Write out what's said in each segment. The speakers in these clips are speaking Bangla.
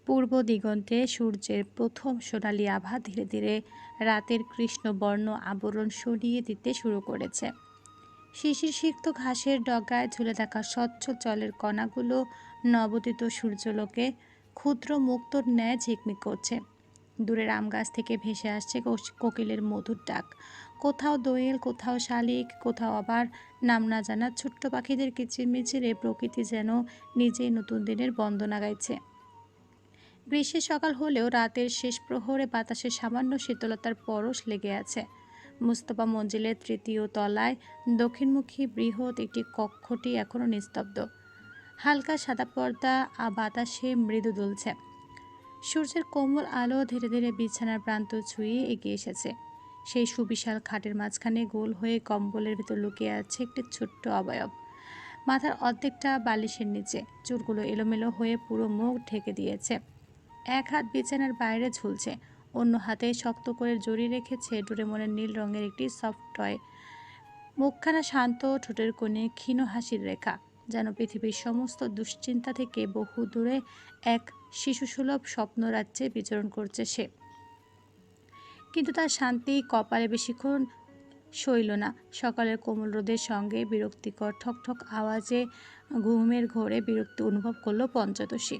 পূর্ব দিগন্তে সূর্যের প্রথম সোনালি আভা ধীরে ধীরে রাতের কৃষ্ণবর্ণ আবরণ সরিয়ে দিতে শুরু করেছে। শিশির সিক্ত ঘাসের ডগায় ঝুলে থাকা স্বচ্ছ জলের কণাগুলো নবোদিত সূর্যলোকে ক্ষুদ্র মুক্তোর ন্যায় ঝিকমিক করছে। দূরের আম গাছ থেকে ভেসে আসছে কোকিলের মধুর ডাক। কোথাও দোয়েল, কোথাও শালিক, কোথাও আবার নাম না জানা ছোট্ট পাখিদের কিচিরমিচিরে প্রকৃতি যেন নিজেই নতুন দিনের বন্দনা গাইছে। গ্রীষ্মের সকাল হলেও রাতের শেষ প্রহরে বাতাসে সামান্য শীতলতার পরশ লেগে আছে। মুস্তফা মঞ্জিলের তৃতীয় তলায় দক্ষিণমুখী বৃহৎ একটি কক্ষটি এখনও নিস্তব্ধ। হালকা সাদা পর্দা বাতাসে মৃদু দুলছে। সূর্যের কোমল আলো ধীরে ধীরে বিছানার প্রান্ত ছুঁয়ে এগিয়ে এসেছে। সেই সুবিশাল খাটের মাঝখানে গোল হয়ে কম্বলের ভেতর লুকিয়ে আছে একটি ছোট্ট অবয়ব। মাথার অর্ধেকটা বালিশের নিচে, চুলগুলো এলোমেলো হয়ে পুরো মুখ ঢেকে দিয়েছে। এক হাত বিছানার বাইরে ঝুলছে, অন্য হাতে শক্ত করে জড়িয়ে রেখেছে ডোরেমনের নীল রঙের একটি সফট টয়। মুখখানা শান্ত, ঠোঁটের কোণে ক্ষীণ হাসির রেখা, যেন পৃথিবীর সমস্ত দুশ্চিন্তা থেকে বহু দূরে এক শিশুসুলভ স্বপ্নরাজ্যে বিচরণ করছে সে। কিন্তু তার শান্তি কপালে বেশিক্ষণ সইল না। সকালের কোমল রোদের সঙ্গে বিরক্তিকর ঠকঠক আওয়াজে ঘুমের ঘোরে বিরক্তি অনুভব করলো পঞ্চদশী।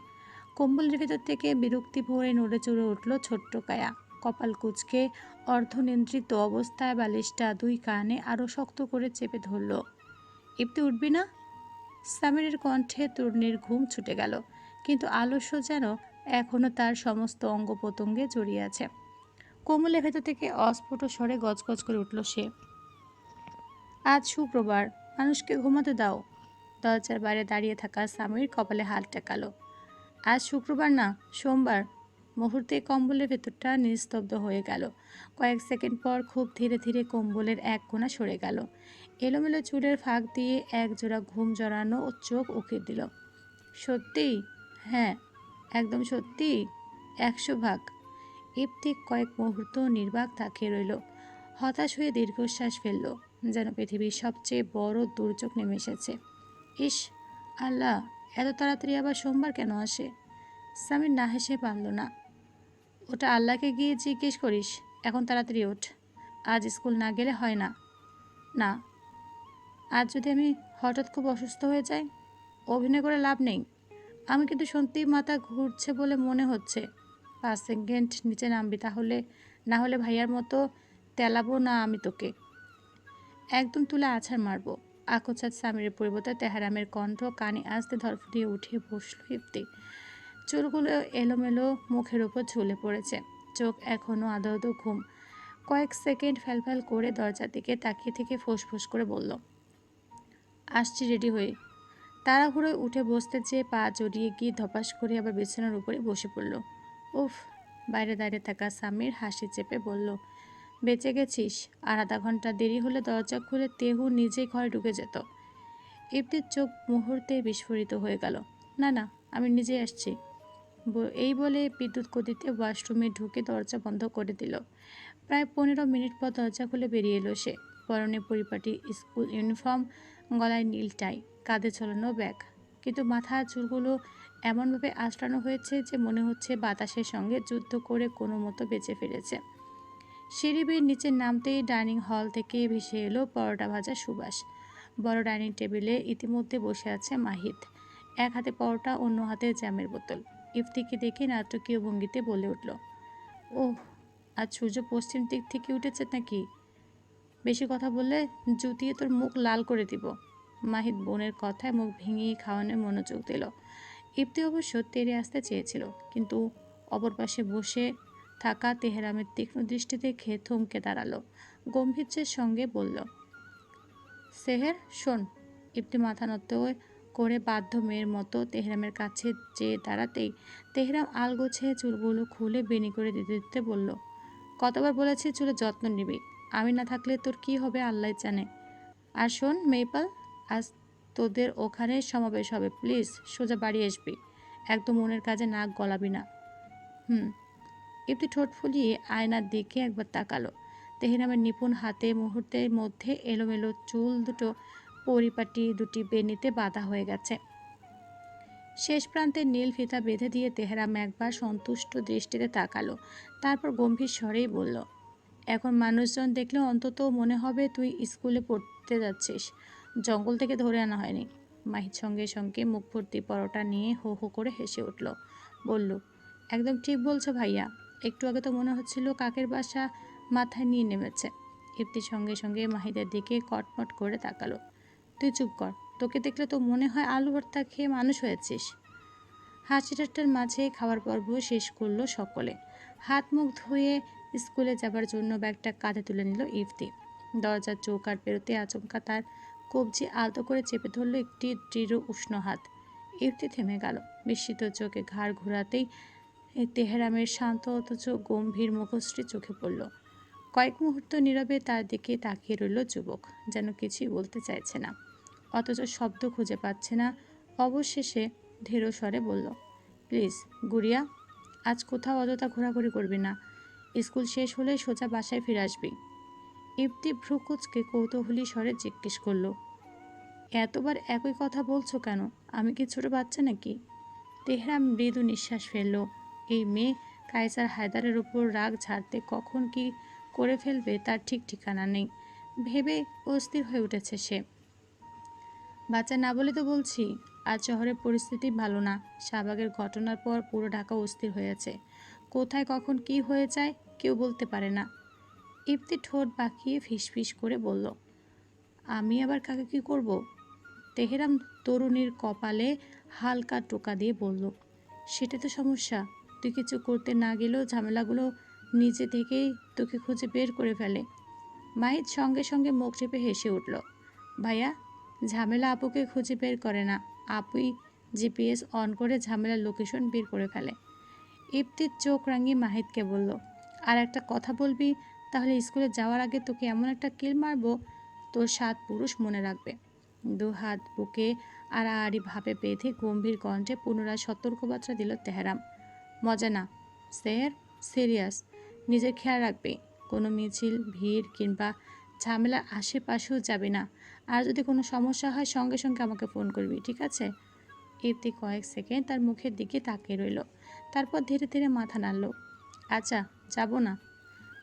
কম্বলের ভেতর থেকে বিরক্তি ভরে নড়ে চড়ে উঠল ছোট্ট কায়া। কপাল কুঁচকে অর্ধনিয়ন্ত্রিত অবস্থায় বালিশটা দুই কানে আরও শক্ত করে চেপে ধরল। ইপ্তি, উঠবি না? সামিরের কণ্ঠে তরুণীর ঘুম ছুটে গেল, কিন্তু আলস্য যেন এখনও তার সমস্ত অঙ্গ প্রত্যঙ্গে জড়িয়ে আছে। কোমলের ভেতর থেকে অস্ফুট স্বরে গজগজ করে উঠল সে, আজ শুক্রবার, মানুষকে ঘুমাতে দাও। দরজার বাইরে দাঁড়িয়ে থাকা সামির কপালে হাত টেকালো। আজ শুক্রবার না, সোমবার। মুহূর্তে কম্বলের ভেতরটা নিস্তব্ধ হয়ে গেল। কয়েক সেকেন্ড পর খুব ধীরে ধীরে কম্বলের এক কোণা সরে গেল। এলোমেলো চুলের ফাঁক দিয়ে এক জোড়া ঘুম জড়ানো ও চোখ উঁকিয়ে দিল। সত্যি? হ্যাঁ, একদম সত্যি, 100 ভাগ। ইপ্তি কয়েক মুহূর্ত নির্বাক তাকিয়ে রইল। হতাশ হয়ে দীর্ঘশ্বাস ফেলল, যেন পৃথিবীর সবচেয়ে বড় দুর্যোগ নেমে এসেছে। ইস আল্লাহ, এত তাড়াতাড়ি আবার সোমবার কেন আসে? সামির না হেসে পারল না। ওটা আল্লাহকে গিয়ে জিজ্ঞেস করিস। এখন তাড়াতাড়ি ওঠ, আজ স্কুল না গেলে হয় না। না, আজ যদি আমি হঠাৎ খুব অসুস্থ হয়ে যাই? অভিনয় করে লাভ নেই। আমি কিন্তু সত্যিই মাথা ঘুরছে বলে মনে হচ্ছে। 5 সেকেন্ড নিচে নামবি তাহলে, না হলে ভাইয়ার মতো তেলাবো না আমি তোকে। একদম তুলে আছাড় মারবো। আকোচাঁদ সামিরের পরিবর্তে তেহরামের কণ্ঠ কানে আসতে ধরফড়িয়ে উঠে বসল ইফতি। চুলগুলো এলোমেলো মুখের ওপর ঝুলে পড়েছে, চোখ এখনও আদো আদো ঘুম। কয়েক সেকেন্ড ফ্যালফ্যাল করে দরজার দিকে তাকিয়ে থেকে ফোঁস করে বলল, আসছি রেডি হয়ে। তাড়াহুড়োয় উঠে বসতে চেয়ে পা জড়িয়ে গিয়ে ধপাস করে আবার বিছানার উপরে বসে পড়ল। উফ! বাইরে দাঁড়িয়ে থাকা সামির হাসি চেপে বলল, বেঁচে গেছিস। আর আধা ঘন্টা দেরি হলে দরজা খুলে তেহু নিজেই ঘরে ঢুকে যেত। ইপ্তির চোখ মুহূর্তে বিস্ফোরিত হয়ে গেল। না না, আমি নিজেই আসছি। এই বলে বিদ্যুৎ গতিতে ওয়াশরুমে ঢুকে দরজা বন্ধ করে দিল। প্রায় 15 মিনিট পর দরজা খুলে বেরিয়ে এলো সে। পরনে পরিপাটি স্কুল ইউনিফর্ম, গলায় নীল টাই, কাঁধে ঝোলানো ব্যাগ, কিন্তু মাথার চুলগুলো এমনভাবে আঁচড়ানো হয়েছে যে মনে হচ্ছে বাতাসের সঙ্গে যুদ্ধ করে কোনো মতো বেঁচে ফিরেছে। সিঁড়ি বেয়ে নিচে নামতেই ডাইনিং হল থেকে ভেসে এলো পরোটা ভাজা সুবাস। বড় ডাইনিং টেবিলে ইতিমধ্যে বসে আছে মাহিত, এক হাতে পরোটা, অন্য হাতে জ্যামের বোতল। ইফতিকে দেখে নাটকীয় ভঙ্গিতে বলে উঠল, ওহ, আজ সূর্য পশ্চিম দিক থেকে উঠেছে নাকি? বেশি কথা বললে জুতিয়ে তোর মুখ লাল করে দিব। মাহিত বোনের কথায় মুখ ভেঙিয়ে খাওয়ানোর মনোযোগ দিল। ইফতি অবশ্য তেড়ে আসতে চেয়েছিল, কিন্তু অপর পাশে বসে থাকা তেহরামের তীক্ষ্ণ দৃষ্টি দেখে থমকে দাঁড়ালো। গম্ভীর্যের সঙ্গে বলল, সেহের শোন। ইফতি মাথা নত করে বাধ্য মেয়ের মতো তেহরামের কাছে যেয়ে দাঁড়াতেই তেহরাম আলগোছে চুলগুলো খুলে বেনি করে দিতে দিতে বলল, কতবার বলেছি চুলে যত্ন নিবি, আমি না থাকলে তোর কি হবে আল্লাহ জানে। আর শোন মেইপাল, আজ তোদের ওখানে সমাবেশ হবে, প্লিজ সোজা বাড়ি আসবি, একদম মনের কাজে নাক গলাবি না। হুম। ইপ্তি ঠোঁট ফুলিয়ে আয়নার দিকে একবার তাকালো। তেহরামের নিপুণ হাতে মুহূর্তের মধ্যে এলোমেলো চুল দুটো পরিপাটি দুটি বেনিতে বাঁধা হয়ে গেছে। শেষ প্রান্তে নীল ফিতা বেঁধে দিয়ে তেহরাম একবার সন্তুষ্ট দৃষ্টিতে তাকালো, তারপর গম্ভীর স্বরেই বলল, এখন মানুষজন দেখলে অন্তত মনে হবে তুই স্কুলে পড়তে যাচ্ছিস, জঙ্গল থেকে ধরে আনা হয়নি। মাহির সঙ্গে সঙ্গে মুখ ভর্তি পরোটা নিয়ে হো হো করে হেসে উঠল, বলল, একদম ঠিক বলছো ভাইয়া, একটু আগে তো মনে হচ্ছিল কাকের বাসা মাথায় নিয়ে নেমেছে। ইপ্তির সঙ্গে সঙ্গে মাহিদের দিকে কটমট করে তাকালো। তুই চুপ কর, তোকে দেখলে তো মনে হয় আলু ভর্তা খেয়ে মানুষ হয়েছিস। হাসি ঠাট্টার মাঝে খাওয়ার পর্ব শেষ করলো সকলে। হাত মুখ ধুয়ে স্কুলে যাবার জন্য ব্যাগটা কাঁধে তুলে নিল ইফতি। দরজার চৌকাঠ পেরোতে আচমকা তার কবজি আলতো করে চেপে ধরল একটি দৃঢ় উষ্ণ হাত। ইফতি থেমে গেল, বিস্মিত চোখে ঘাড় ঘোরাতেই তেহরামের শান্ত অথচ গম্ভীর মুখশ্রী চোখে পড়ল। কয়েক মুহূর্ত নীরবে তার দিকে তাকিয়ে রইল যুবক, যেন কিছুই বলতে চাইছে না, অথচ শব্দ খুঁজে পাচ্ছে না। অবশেষে ধীর স্বরে বলল, প্লিজ গুড়িয়া, আজ কোথাও অযথা ঘোরাঘুরি করবি না, স্কুল শেষ হলে সোজা বাসায় ফিরে আসবি। ইপ্তি ভ্রুকুচকে কৌতূহলী স্বরে জিজ্ঞেস করল, এতবার একই কথা বলছো কেন? আমি কি ছোট বাচ্চা নাকি? তেহরাম মৃদু নিঃশ্বাস ফেলল। এই মেয়ে কায়সার হায়দারের উপর রাগ ঝাড়তে কখন কি করে ফেলবে তার ঠিক ঠিকানা নেই ভেবে অস্থির হয়ে উঠেছে সে। বাচ্চা না বলে তো বলছি, আজ শহরের পরিস্থিতি ভালো না। শাহবাগের ঘটনার পর পুরো ঢাকা অস্থির হয়েছে, কোথায় কখন কি হয়ে যায় কেউ বলতে পারে না। ইপ্তি ঠোঁট বাঁকিয়ে ফিসফিস করে বলল, আমি আবার কাকে কি করব? তেহরাম তরুণীর কপালে হালকা টোকা দিয়ে বলল, সেটা তো সমস্যা, তুই কিছু করতে না গেলেও ঝামেলাগুলো নিজে থেকেই তোকে খুঁজে বের করে ফেলে। মাহিদ সঙ্গে সঙ্গে মুখ চেপে হেসে উঠল, ভাইয়া, ঝামেলা আপুকে খুঁজে বের করে না, আপুই জিপিএস অন করে ঝামেলার লোকেশন বের করে ফেলে। ইপ্তির চোখ রাঙিয়ে মাহিদকে বলল, আর একটা কথা বলবি তাহলে স্কুলে যাওয়ার আগে তোকে এমন একটা কিল মারবো তোর 7 পুরুষ মনে রাখবে। দু হাত বুকে আড়াআড়ি ভাবে বেঁধে গম্ভীর কণ্ঠে পুনরায় সতর্কবার্তা দিল তেহরাম, মজা না স্যার, সিরিয়াস, নিজের খেয়াল রাখবে, কোনো মিছিল ভিড় কিংবা ঝামেলার আশেপাশেও যাবে না, আর যদি কোনো সমস্যা হয় সঙ্গে সঙ্গে আমাকে ফোন করবি, ঠিক আছে? ইপ্তি কয়েক সেকেন্ড তার মুখের দিকে তাকিয়ে রইল, তারপর ধীরে ধীরে মাথা নাড়ল। আচ্ছা, যাব না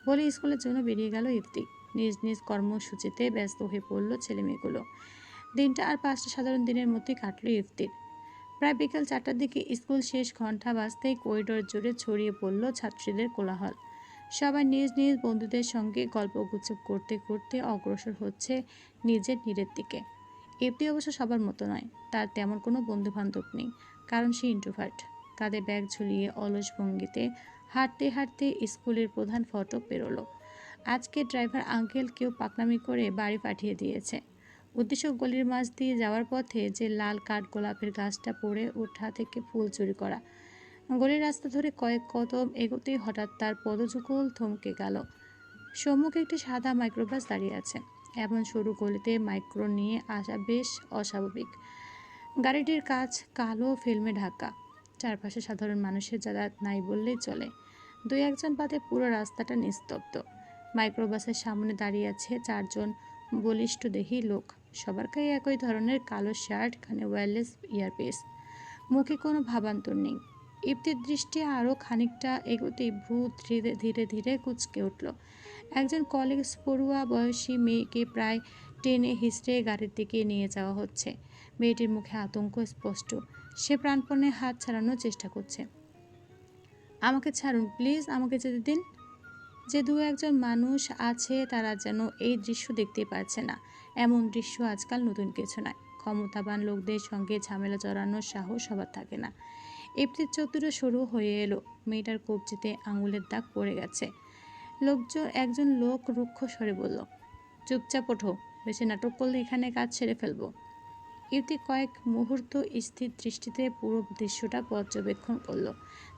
বলে স্কুলের জন্য বেরিয়ে গেল ইপ্তি। নিজ নিজ কর্মসূচিতে ব্যস্ত হয়ে পড়ল ছেলেমেয়েগুলো। দিনটা আর 5টা সাধারণ দিনের মতোই কাটল ইফতির। প্রায় বিকেল 4টার দিকে স্কুল শেষ ঘণ্টা বাজতেই করিডোর জুড়ে ছড়িয়ে পড়ল ছাত্রীদের কোলাহল। সবাই নিজ নিজ বন্ধুদের সঙ্গে গল্পগুজব করতে করতে অগ্রসর হচ্ছে নিজের নীড়ের দিকে। ইফতি অবশ্য সবার মতো নয়, তার তেমন কোনো বন্ধুবান্ধব নেই, কারণ সে ইন্ট্রোভার্ট। কাঁধে ব্যাগ ঝুলিয়ে অলস ভঙ্গিতে হাঁটতে হাঁটতে স্কুলের প্রধান ফটক পেরোলো। আজকে ড্রাইভার আঙ্কেল কেউ পাকনামি করে বাড়ি পাঠিয়ে দিয়েছে। উদ্দেশ্য গলির মাঝ দিয়ে যাওয়ার পথে যে লাল কাঠগোলাপের গাছটা পড়ে ওঠা থেকে ফুল চুরি করা। গলির রাস্তা ধরে কয়েক কদম এগোতেই হঠাৎ তার পদযুগল থমকে গেল। সম্মুখে একটি সাদা মাইক্রোবাস দাঁড়িয়ে আছে। এমন সরু গলিতে মাইক্রো নিয়ে আসা বেশ অস্বাভাবিক। গাড়িটির কাচ কালো ফিল্মে ঢাকা, চারপাশে সাধারণ মানুষের যাতায়াত নাই বললেই চলে। দুই একজন বাদে পুরো রাস্তাটা নিস্তব্ধ। মাইক্রোবাসের সামনে দাঁড়িয়ে আছে 4জন বলিষ্ঠদেহী লোক, সবার গায়ে একই ধরনের কালো শার্ট, কানে ওয়্যারলেস ইয়ারপিস, মুখে কোনো ভাবান্তর নেই। ইপ্তির দৃষ্টি আরও খানিকটা এগোতেই ভ্রু ধীরে ধীরে ধীরে কুঁচকে উঠল। একজন কলেজ পড়ুয়া বয়সী মেয়েকে প্রায় টেনে হিঁচড়ে গাড়ির দিকে নিয়ে যাওয়া হচ্ছে। মেয়েটির মুখে আতঙ্ক স্পষ্ট, সে প্রাণপণে হাত ছাড়ানোর চেষ্টা করছে। আমাকে ছাড়ুন প্লিজ, আমাকে যেতে দিন। যে দু একজন মানুষ আছে তারা যেন এই দৃশ্য দেখতে পাচ্ছে না। এমন দৃশ্য আজকাল নতুন কিছু নয়। ক্ষমতাবান লোকদের সঙ্গে ঝামেলা জড়ানোর সাহস সবার থাকে না। ইপ্তির চোখ দুটো সরু হয়ে এলো, মেয়েটার কবজিতে আঙুলের দাগ পড়ে গেছে। একজন লোক রুক্ষ স্বরে বলল, চুপচাপ ওঠো, বেশি নাটক করলে এখানে কাজ ছেড়ে ফেলবো। ইপ্তি কয়েক মুহূর্ত স্থির দৃষ্টিতে পুরো দৃশ্যটা পর্যবেক্ষণ করল।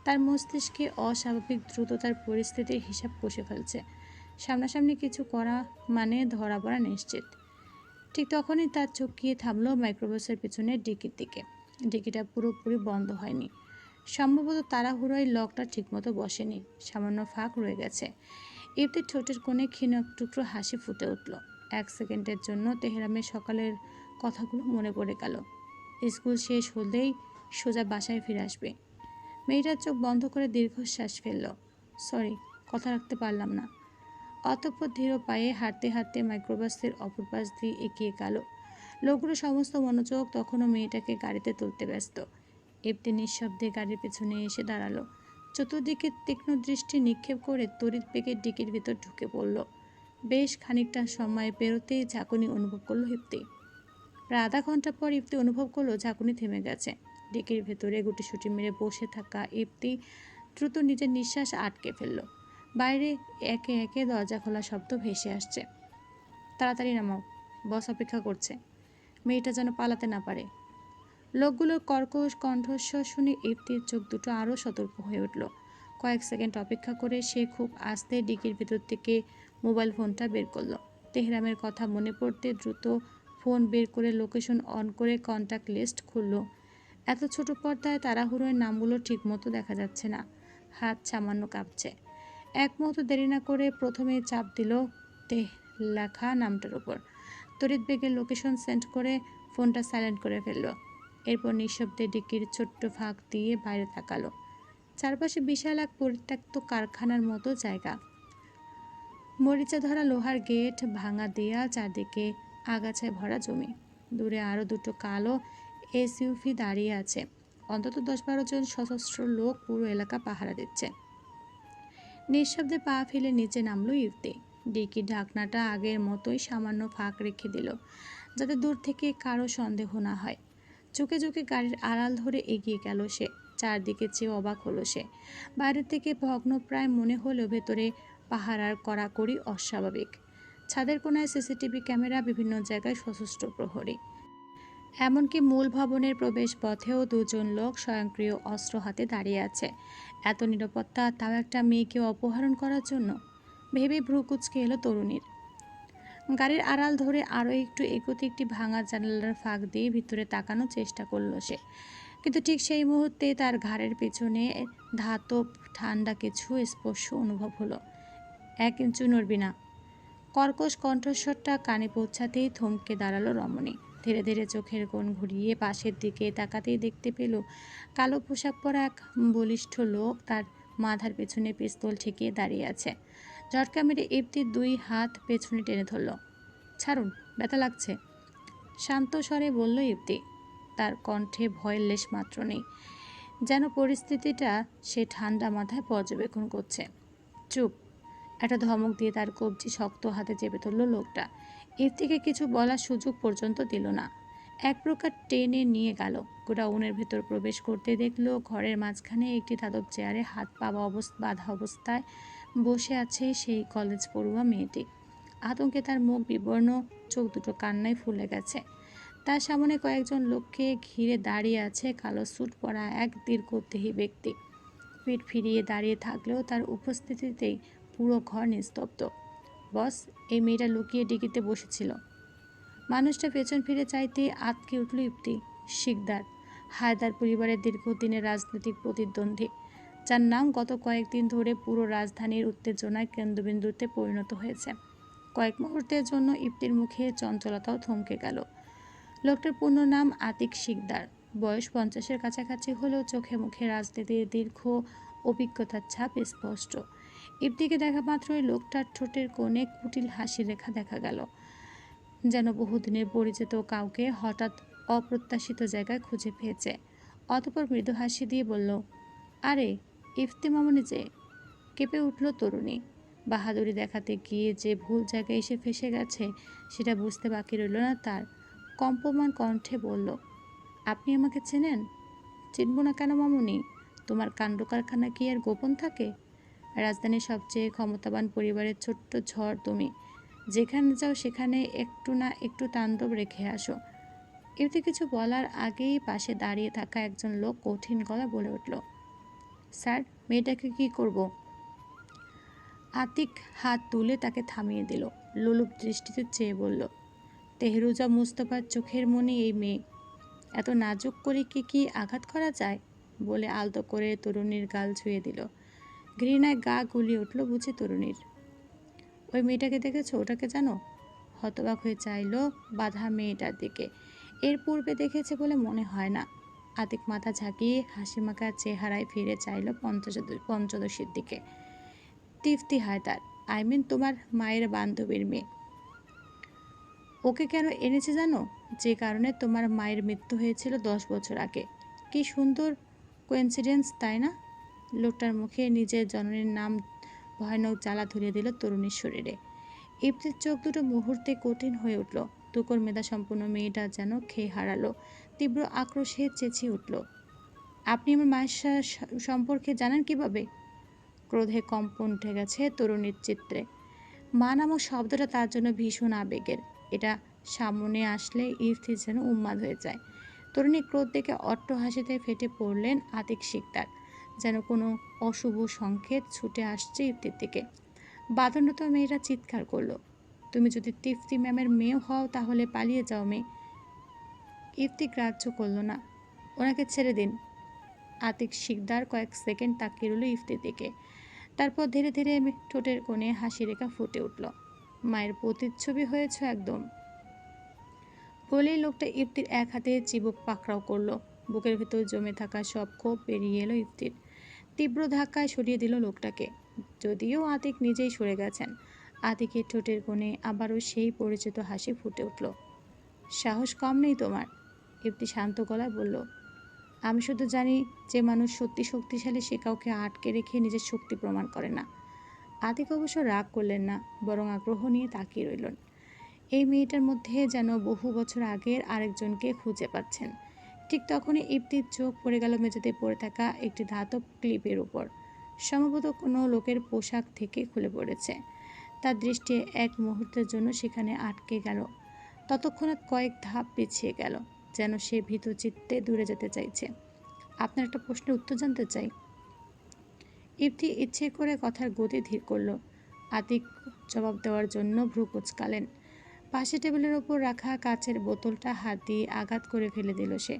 তার মস্তিষ্কে অস্বাভাবিক দ্রুততার পরিস্থিতির হিসাব কষে ফেলছে। সামনাসামনি কিছু করা মানে ধরা পড়া নিশ্চিত। ঠিক তখনই তার চোখ গিয়ে থামল মাইক্রোবাসের পেছনের ডিকির দিকে। ডিকিটা পুরোপুরি বন্ধ হয়নি, সম্ভবত তাড়াহুড়োয় লকটা ঠিকমতো বসেনি, সামান্য ফাঁক রয়ে গেছে। ইপ্তির ঠোঁটের কোণে ক্ষীণ এক টুকরো হাসি ফুটে উঠল। 1 সেকেন্ডের জন্য তেহরামের সকালের কথাগুলো মনে পড়ে গেল। স্কুল শেষ হলেই সোজা বাসায় ফিরে আসবে। মেয়েটার চোখ বন্ধ করে দীর্ঘশ্বাস ফেলল। সরি, কথা রাখতে পারলাম না। অতঃপর ধীর পায়ে হাঁটতে হাঁটতে মাইক্রোবাসের অপর পাশ দিয়ে এগিয়ে গেল। লোকগুলো সমস্ত মনোযোগ তখনও মেয়েটাকে গাড়িতে তুলতে ব্যস্ত। ইবতি নিঃশব্দে গাড়ির পেছনে এসে দাঁড়ালো। চতুর্দিকে তীক্ষ্ণ দৃষ্টি নিক্ষেপ করে তড়িৎ বেগে ডিকির ভেতর ঢুকে পড়ল। বেশ খানিকটা সময় পেরোতেই ঝাঁকুনি অনুভব করলো ইবতি। প্রায় আধা ঘন্টা পর ইবতি অনুভব করলো ঝাঁকুনি থেমে গেছে। ডিকির ভেতরে গুটিসুটি মেরে বসে থাকা ইবতি দ্রুত নিজের নিঃশ্বাস আটকে ফেলল। বাইরে একে একে দরজা খোলা শব্দ ভেসে আসছে। তাড়াতাড়ি নামাও, বস অপেক্ষা করছে। মেয়েটা যেন পালাতে না পারে। লোকগুলোর কর্কশ কণ্ঠস্বর শুনে ইবতির চোখ দুটো আরও সতর্ক হয়ে উঠল। কয়েক সেকেন্ড অপেক্ষা করে সে খুব আস্তে ডিকির ভেতর থেকে মোবাইল ফোনটা বের করলো। তেহরামের কথা মনে পড়তে দ্রুত ফোন বের করে লোকেশন অন করে কন্ট্যাক্ট লিস্ট খুলল। এত ছোট পর্দায় তাড়াহুড়োয় নামগুলো ঠিকমতো দেখা যাচ্ছে না। হাত সামান্য কাঁপছে। এক মুহূর্ত দেরি না করে প্রথমেই চাপ দিল তেহ লেখা নামটার উপর। তড়িৎ বেগে লোকেশন সেন্ড করে ফোনটা সাইলেন্ট করে ফেলল। এরপর নিঃশব্দে ডিকির ছোট্ট ফাঁক দিয়ে বাইরে তাকালো। চারপাশে বিশাল এক পরিত্যক্ত কারখানার মতো জায়গা। মরিচা ধরা লোহার গেট, ভাঙা দেয়াল, চারদিকে আগাছায় ভরা জমি। দূরে আরও দুটো কালো এসইউভি দাঁড়িয়ে আছে। অন্তত 10-12 জন সশস্ত্র লোক পুরো এলাকা পাহারা দিচ্ছে। নিঃশব্দে পা ফেলে নিচে নামলো ইবতি। ডিকির ঢাকনাটা আগের মতোই সামান্য ফাঁক রেখে দিল, যাতে দূর থেকে কারো সন্দেহ না হয়। চোখে চোখে গাড়ির আড়াল ধরে এগিয়ে গেল সে। চারদিকে চেয়ে অবাক হলো সে। বাইরে থেকে ভগ্নপ্রায় মনে হলেও ভেতরে পাহারার কড়াকড়ি অস্বাভাবিক। ছাদের কোনায় সিসিটিভি ক্যামেরা, বিভিন্ন জায়গায় সশস্ত্র প্রহরী। এমনকি মূল ভবনের প্রবেশ পথেও দুজন লোক স্বয়ংক্রিয় অস্ত্র হাতে দাঁড়িয়ে আছে। এত নিরাপত্তা, তাও একটা মেয়েকে অপহরণ করার জন্য। ভেবে ভ্রু কুঁচকে এলো তরুণীর। গাড়ির আড়াল ধরে আরও একটু এগোতে একটি ভাঙা জানালার ফাঁক দিয়ে ভিতরে তাকানোর চেষ্টা করলো সে। কিন্তু ঠিক সেই মুহূর্তে তার ঘাড়ের পেছনে ধাতব ঠান্ডা কিছু স্পর্শ অনুভব হলো। 1 ইঞ্চি নড়বি না। কর্কশ কণ্ঠস্বরটা কানে পৌঁছাতেই থমকে দাঁড়ালো রমণী। ধীরে ধীরে চোখের কোণ ঘুরিয়ে পাশের দিকে তাকাতেই দেখতে পেল কালো পোশাক পরা এক বলিষ্ঠ লোক তার মাথার পেছনে পিস্তল ঠেকিয়ে দাঁড়িয়ে আছে। ঝটকা মেরে ইবতির 2 হাত পেছনে টেনে ধরল। ছাড়ুন, ব্যথা লাগছে, শান্ত স্বরে বলল ইবতি। তার কণ্ঠে ভয়ের লেশ মাত্র নেই, যেন পরিস্থিতিটা সে ঠান্ডা মাথায় পর্যবেক্ষণ করছে। চুপ, একটা ধমক দিয়ে তার কবজি শক্ত হাতে চেপে ধরল লোকটা। ইবতিকে কিছু বলার সুযোগ পর্যন্ত দিল না। এক প্রকার টেনে নিয়ে গেল। গোডাউনের ভেতর প্রবেশ করতে দেখল ঘরের মাঝখানে একটি ধাতব চেয়ারে হাত পা বাঁধা অবস্থায় বসে আছে সেই কলেজ পড়ুয়া মেয়েটি। আতঙ্কে তার মুখ বিবর্ণ, চোখ দুটো কান্নায় ফুলে গেছে। তার সামনে কয়েকজন লোককে ঘিরে দাঁড়িয়ে আছে কালো স্যুট পরা এক দীর্ঘদেহী ব্যক্তি। পিঠ ফিরিয়ে দাঁড়িয়ে থাকলেও তার উপস্থিতিতেই পুরো ঘর নিস্তব্ধ। বস, এই মেয়েটা লুকিয়ে ডিকিতে বসেছিল। মানুষটা পেছন ফিরে চাইতে আঁতকে উঠল ইবতি। শিকদার, হায়দার পরিবারের দীর্ঘদিনের রাজনৈতিক প্রতিদ্বন্দ্বী, যার নাম গত কয়েকদিন ধরে পুরো রাজধানীর উত্তেজনায় কেন্দ্রবিন্দুতে পরিণত হয়েছে। কয়েক মুহূর্তের জন্য ইবতির মুখে চঞ্চলতাও থমকে গেল। লোকটার পূর্ণ নাম আতিক শিকদার। বয়স 50-এর কাছাকাছি হলেও চোখে মুখে রাজনীতির দীর্ঘ অভিজ্ঞতার ছাপ স্পষ্ট। ইবতিকে দেখা মাত্রই লোকটার ঠোঁটের কোণে কুটিল হাসির রেখা দেখা গেল, যেন বহুদিনের পরিচিত কাউকে হঠাৎ অপ্রত্যাশিত জায়গায় খুঁজে পেয়েছে। অতঃপর মৃদু হাসি দিয়ে বলল, আরে ইফতি মামনি যে। কেঁপে উঠল তরুণী। বাহাদুরি দেখাতে গিয়ে যে ভুল জায়গায় এসে ফেসে গেছে সেটা বুঝতে বাকি রইল না তার। কম্পমান কণ্ঠে বলল, আপনি আমাকে চেনেন? চিনব না কেন মামুনি? তোমার কাণ্ড কারখানা কি আর গোপন থাকে? রাজধানীর সবচেয়ে ক্ষমতাবান পরিবারের ছোট্ট ঝড় তুমি। যেখানে যাও সেখানে একটু না একটু তাণ্ডব রেখে আসো। এতে কিছু বলার আগেই পাশে দাঁড়িয়ে থাকা একজন লোক কঠিন গলা বলে উঠল, স্যার, মেয়েটাকে কি করব? আতিক হাত তুলে তাকে থামিয়ে দিল। লোলুপ দৃষ্টিতে চেয়ে বলল, তেহরুজা মুস্তফার চোখের মনি এই মেয়ে। এত নাজুক করে কি আঘাত করা যায়? বলে আলতো করে তরুণীর গাল ছুঁয়ে দিল। ঘৃণায় গা গুলিয়ে উঠল বুঝি তরুণীর। ওই মেয়েটাকে দেখেছো? ওটাকে জানো? হতবাক হয়ে চাইল বাঁধা মেয়েটার দিকে। এর পূর্বে দেখেছে বলে মনে হয় না। আতিক মাথা ঝাঁকিয়ে হাসিমাখা চেহারায় ফিরে চাইল পঞ্চদশীর দিকে। তিফতি হায়দার, তোমার মায়ের বান্ধবীর মেয়ে। ওকে কেন এনেছে জানো? যে কারণে তোমার মায়ের মৃত্যু হয়েছিল 10 বছর আগে। কি সুন্দর কোইন্সিডেন্স, তাই না? লোকটার মুখে নিজের জননীর নাম ভয়ানক জ্বালা ধরিয়ে দিল তরুণীর শরীরে। ইফতির চোখ দুটো মুহূর্তে কঠিন হয়ে উঠল। তুকর মেধা সম্পূর্ণ মেয়েটা যেন খেয়ে হারালো। তীব্র আক্রোশে চেঁচিয়ে উঠল, আপনি আমার মায়ের সম্পর্কে জানেন কিভাবে? ক্রোধে কম্পন উঠে গেছে তরুণীর চিত্রে। মা নামক শব্দটা তার জন্য ভীষণ আবেগের। এটা সামনে আসলে ইফতি যেন উন্মাদ হয়ে যায়। তরুণী ক্রোধ দেখে অট্ট হাসিতে ফেটে পড়লেন আতিক শিকদার। যেন কোনো অশুভ সংকেত ছুটে আসছে ইফতির দিকে। বাঁধনরত মেয়েরা চিৎকার করলো, তুমি যদি তিফতি ম্যামের মেয়েও হও তাহলে পালিয়ে যাও মেয়ে। ইফতি গ্রাহ্য করল না। ওনাকে ছেড়ে দিন। আতিক শিকদার কয়েক সেকেন্ড তাকিয়ে রইল ইফতির দিকে। তারপর ধীরে ধীরে ঠোঁটের কোণে হাসি রেখা ফুটে উঠল। মায়ের প্রতিচ্ছবি হয়েছ একদম। বলেই লোকটা ইফতির এক হাতে চিবুক পাকড়াও করলো। বুকের ভেতর জমে থাকা সব ক্ষোভ বেরিয়ে এলো ইফতির। তীব্র ধাক্কায় সরিয়ে দিল লোকটাকে। যদিও আতিক নিজেই সরে গেছেন। আতিকের ঠোঁটের কোণে আবারও সেই পরিচিত হাসি ফুটে উঠল। সাহস কম নেই তোমার। ইফতি শান্ত গলায় বলল, আমি শুধু জানি যে মানুষ সত্যি শক্তিশালী সে কাউকে আটকে রেখে নিজের শক্তি প্রমাণ করে না। আতিক অবশ্য রাগ করলেন না, বরং আগ্রহ নিয়ে তাকিয়ে রইলেন। এই মেয়েটার মধ্যে যেন বহু বছর আগের আরেকজনকে খুঁজে পাচ্ছেন। ঠিক তখনই ইফতির চোখ পড়ে গেল মেঝেতে পড়ে থাকা একটি ধাতব ক্লিপের উপর। সম্ভবত কোনো লোকের পোশাক থেকে খুলে পড়েছে। তার দৃষ্টি এক মুহূর্তের জন্য সেখানে আটকে গেল। ততক্ষণে কয়েক ধাপ পিছিয়ে গেল, যেন সে ভীত চিত্তে দূরে যেতে চাইছে। আপনার একটা প্রশ্নের উত্তর জানতে চাই। ইফতি ইচ্ছে করে কথার গতি ধীর করল। আতিক জবাব দেওয়ার জন্য ভ্রু কুঁচকালেন। পাশে টেবিলের ওপর রাখা কাচের বোতলটা হাত দিয়ে আঘাত করে ফেলে দিল সে।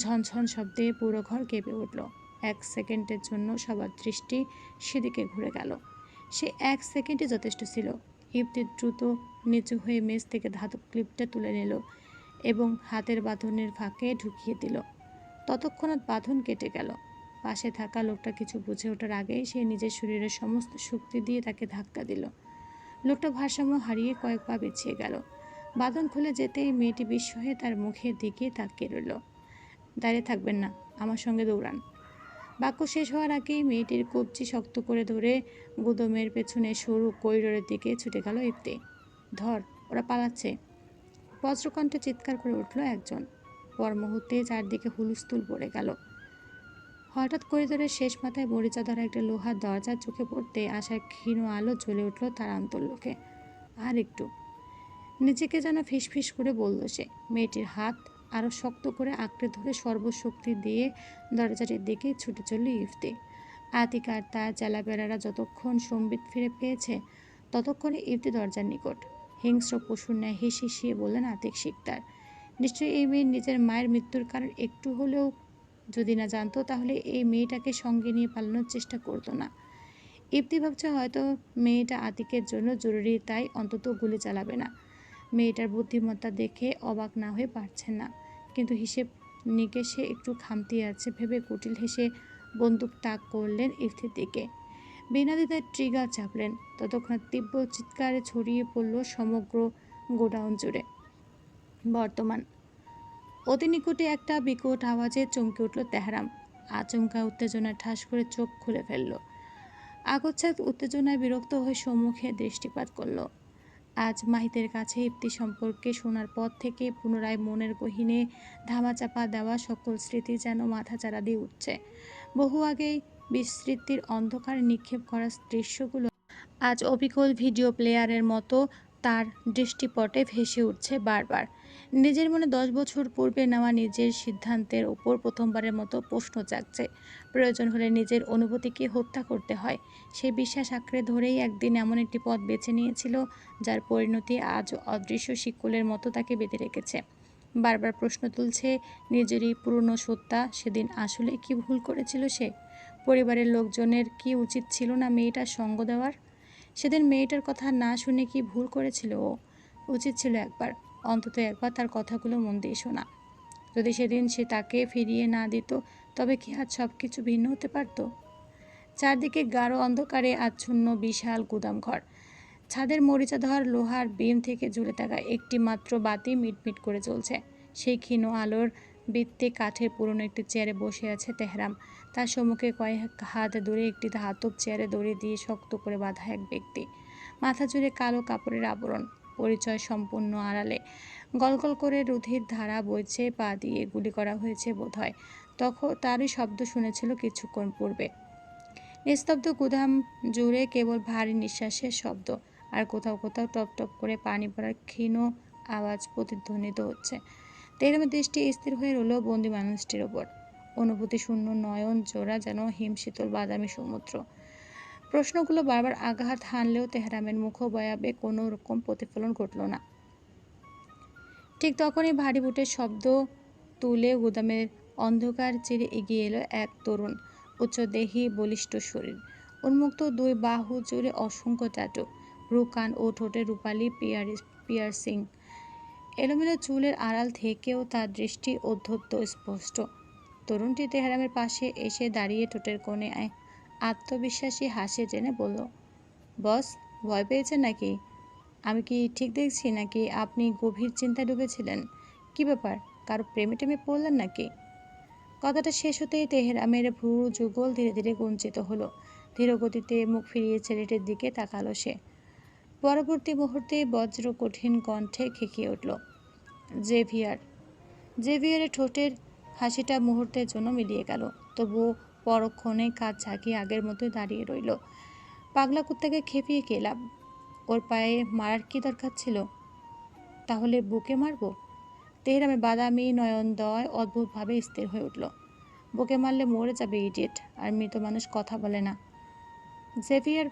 ঝনঝন শব্দে পুরো ঘর কেঁপে উঠল। 1 সেকেন্ডের জন্য সবার দৃষ্টি সেদিকে ঘুরে গেল। সে 1 সেকেন্ডই যথেষ্ট ছিল। ইফতি দ্রুত নিচু হয়ে মেজ থেকে ধাতব ক্লিপটা তুলে নিল এবং হাতের বাঁধনের ফাঁকে ঢুকিয়ে দিল। ততক্ষণাৎ বাঁধন কেটে গেল। পাশে থাকা লোকটা কিছু বুঝে ওঠার আগেই সে নিজের শরীরের সমস্ত শক্তি দিয়ে তাকে ধাক্কা দিল। লোকটা ভারসাম্য হারিয়ে কয়েক পা পিছিয়ে গেল। বাঁধন খুলে যেতেই মেয়েটি বিস্ময়ে তার মুখের দিকে তাকিয়ে রইল। দাঁড়িয়ে থাকবেন না, আমার সঙ্গে দৌড়ান। বাক্য শেষ হওয়ার আগেই মেয়েটির কবজি শক্ত করে ধরে গুদমের পেছনে সরু করিডোরের দিকে ছুটে গেল ইফতি। ধর, ওরা পালাচ্ছে। বজ্রকণ্ঠে চিৎকার করে উঠল একজন। পর মুহূর্তে চারদিকে হুলস্থুল পড়ে গেল। হঠাৎ করিডোরের শেষ মাথায় মরিচা ধরা একটা লোহার দরজার চোখে পড়তে আসার ক্ষীণ আলো জ্বলে উঠল তার অন্তর্লোকে। আর একটু। নিজেকে যেন ফিসফিস করে বলল সে। মেয়েটির হাত আরও শক্ত করে আঁকড়ে ধরে সর্বশক্তি দিয়ে দরজাটির দিকে ছুটে চলল ইফতি। আতিক আর তার চেলাপেড়ারা যতক্ষণ সম্বিত ফিরে পেয়েছে ততক্ষণে ইফতি দরজার নিকট। হিংস্র পশুর ন্যায় হিসিয়ে বললেন আতিক শিকদার, নিশ্চয়ই এই মেয়ের নিজের মায়ের মৃত্যুর কারণ একটু হলেও যদি না জানতো তাহলে এই মেয়েটাকে সঙ্গে নিয়ে পালানোর চেষ্টা করতো না। ইফতি ভাবছে হয়তো মেয়েটা আতিকের জন্য জরুরি, তাই অন্তত গুলি চালাবে না। মেয়েটার বুদ্ধিমত্তা দেখে অবাক না হয়ে পারছেন না, কিন্তু হিসেব নিকেশে একটু খামতি আছে ভেবে কুটিল হেসে বন্দুক তাক করলেন ইফতির দিকে। বিনা দ্বিধায় ট্রিগার চাপলেন। ততক্ষণ তীব্র চিৎকারে ছড়িয়ে পড়ল সমগ্র গোডাউন জুড়ে। বর্তমান অতি নিকটে একটা বিকট আওয়াজে চমকে উঠল তেহরাম। আচমকা উত্তেজনায় ঠাস করে চোখ খুলে ফেলল। আগচ্ছাত উত্তেজনায় বিরক্ত হয়ে সম্মুখে দৃষ্টিপাত করল। আজ মাহিতের কাছে ইফতি সম্পর্কে শোনার পর থেকে পুনরায় মনের গহীনে ধামাচাপা দেওয়া সকল স্মৃতি যেন মাথাচাড়া দিয়ে উঠছে। বহু আগেই বিস্মৃতির অন্ধকারে নিক্ষেপ করা দৃশ্যগুলো আজ অবিকল ভিডিও প্লেয়ারের মতো তার দৃষ্টিপটে ভেসে উঠছে বারবার। নিজের মনে 10 বছর পূর্বে নেওয়া নিজের সিদ্ধান্তের ওপর প্রথমবারের মতো প্রশ্ন জাগছে। প্রয়োজন হলে নিজের অনুভূতিকে হত্যা করতে হয়, সেই বিশ্বাস আঁকড়ে ধরেই একদিন এমন একটি পথ বেছে নিয়েছিল যার পরিণতি আজ অদৃশ্য শিকলের মতো তাকে বেঁধে রেখেছে। বারবার প্রশ্ন তুলছে নিজেরই পুরনো সত্তা, সেদিন আসলে কি ভুল করেছিল সে? পরিবারের লোকজনের কি উচিত ছিল না মেয়েটার সঙ্গ দেওয়ার? সেদিন মেয়েটার কথা না শুনে কি ভুল করেছিল ও? উচিত ছিল অন্তত একবার তার কথাগুলো মন দিয়ে শোনা। যদি সেদিন সে তাকে ফিরিয়ে না দিত, তবে কি আজ সব কিছু ভিন্ন হতে পারত? চারদিকে গাঢ় অন্ধকারে আচ্ছন্ন বিশাল গুদামঘর। ছাদের মরিচাধর লোহার বিম থেকে ঝুলে থাকা একটি মাত্র বাতি মিটমিট করে জ্বলছে। সেই ক্ষীণ আলোর বৃত্তে কাঠের পুরনো একটি চেয়ারে বসে আছে তেহরাম। তার সম্মুখে কয়েক হাত দূরে একটি ধাতব চেয়ারে দড়ি দিয়ে শক্ত করে বাঁধা এক ব্যক্তি। মাথা জুড়ে কালো কাপড়ের আবরণ, পরিচয় সম্পূর্ণ আড়ালে। গলগল করে রুধির ধারা বইছে, পা দিয়ে গুলি করা হয়েছে বোধহয়। তখন তারই শব্দ শুনেছিল কিছুক্ষণ পূর্বে। নিস্তব্ধ গুদাম জুড়ে কেবল ভারী নিঃশ্বাসের শব্দ, আর কোথাও কোথাও টপ টপ করে পানি পড়ার ক্ষীণ আওয়াজ প্রতিধ্বনিত হচ্ছে। তেহরামের দৃষ্টি স্থির হয়ে রইল বন্দি মানুষটির ওপর। অনুভূতি শূন্য নয়ন জোড়া যেন হিমশীতল বাদামি সমুদ্র। প্রশ্নগুলো বারবার আঘাত হানলেও তেহরামের মুখবয়াবে কোনো রকম প্রতিফলন ঘটল না। ঠিক তখনই ভারী বুটের শব্দ তুলে গুদামের অন্ধকার চিরে এগিয়ে এলো এক তরুণ, উচ্চদেহী বলিষ্ঠ শরীর, উন্মুক্ত দুই বাহু জুড়ে অসংখ্য ট্যাটু, ভ্রু, কান ও ঠোঁটে রূপালি পিয়ার্সিং। এলোমেলো চুলের আড়াল থেকেও তার দৃষ্টি অধ্যত্ত স্পষ্ট। তরুণটি তেহরামের পাশে এসে দাঁড়িয়ে ঠোঁটের কোণে আত্মবিশ্বাসী হাসি টেনে বলল, বস, ভয় পেয়েছেন নাকি? আমি কি ঠিক দেখছি নাকি আপনি গভীর চিন্তায় ডুবেছিলেন? কি ব্যাপার, কারো প্রেমে টেমে পড়লেন নাকি? কথাটা শেষ হতেই তেহরামের ভ্রু যুগল ধীরে ধীরে কুঞ্চিত হলো। ধীরগতিতে মুখ ফিরিয়ে ছেলেটির দিকে তাকালো সে। পরবর্তী মুহূর্তে বজ্র কঠিন কণ্ঠে খেকিয়ে উঠল, জেভিয়ার। জেভিয়ারের ঠোঁটের হাসিটা মুহূর্তের জন্য মিলিয়ে গেল, তবুও পরক্ষণে কাজ ঝাঁকিয়ে আগের মতোই দাঁড়িয়ে রইল। পাগলা কুত্তাকে খেপিয়ে কে লাভ? ওর পায়ে মারার কি দরকার ছিল? তাহলে বুকে মারব? তেহরামের বাদামি নয়নদ্বয় অদ্ভুতভাবে স্থির হয়ে উঠল। বুকে মারলে মরে যাবে ইডিয়েট, আর মৃত মানুষ কথা বলে না। জেভিয়ার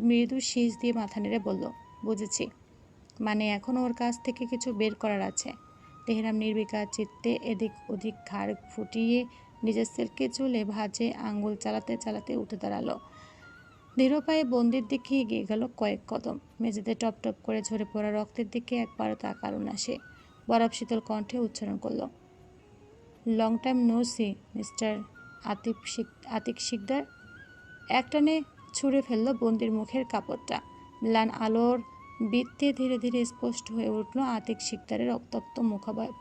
মৃদু শীষ দিয়ে মাথা নেড়ে বলল, বুঝেছি, মানে এখনও ওর কাছ থেকে কিছু বের করার আছে। তেহরাম নির্বিকার চিত্তে এদিক ওদিক ঘাড় ফুটিয়ে নিজের সেলকে চুলে ভাঁজে আঙ্গুল চালাতে চালাতে উঠে দাঁড়ালো। ধীর পায়ে বন্দির দিকে এগিয়ে গেল কয়েক কদম। মেঝেতে টপ টপ করে ঝরে পড়া রক্তের দিকে একবারও তাকালো না সে। বরফ শীতল কণ্ঠে উচ্চারণ করল, long time no see, mister Atik Sikdar. একটানে ছুঁড়ে ফেলল বন্দির মুখের কাপড়টা। ম্লান আলোর বৃত্তে ধীরে ধীরে স্পষ্ট হয়ে উঠল আতিক শিকদারের রক্তাক্ত মুখাবয়ব।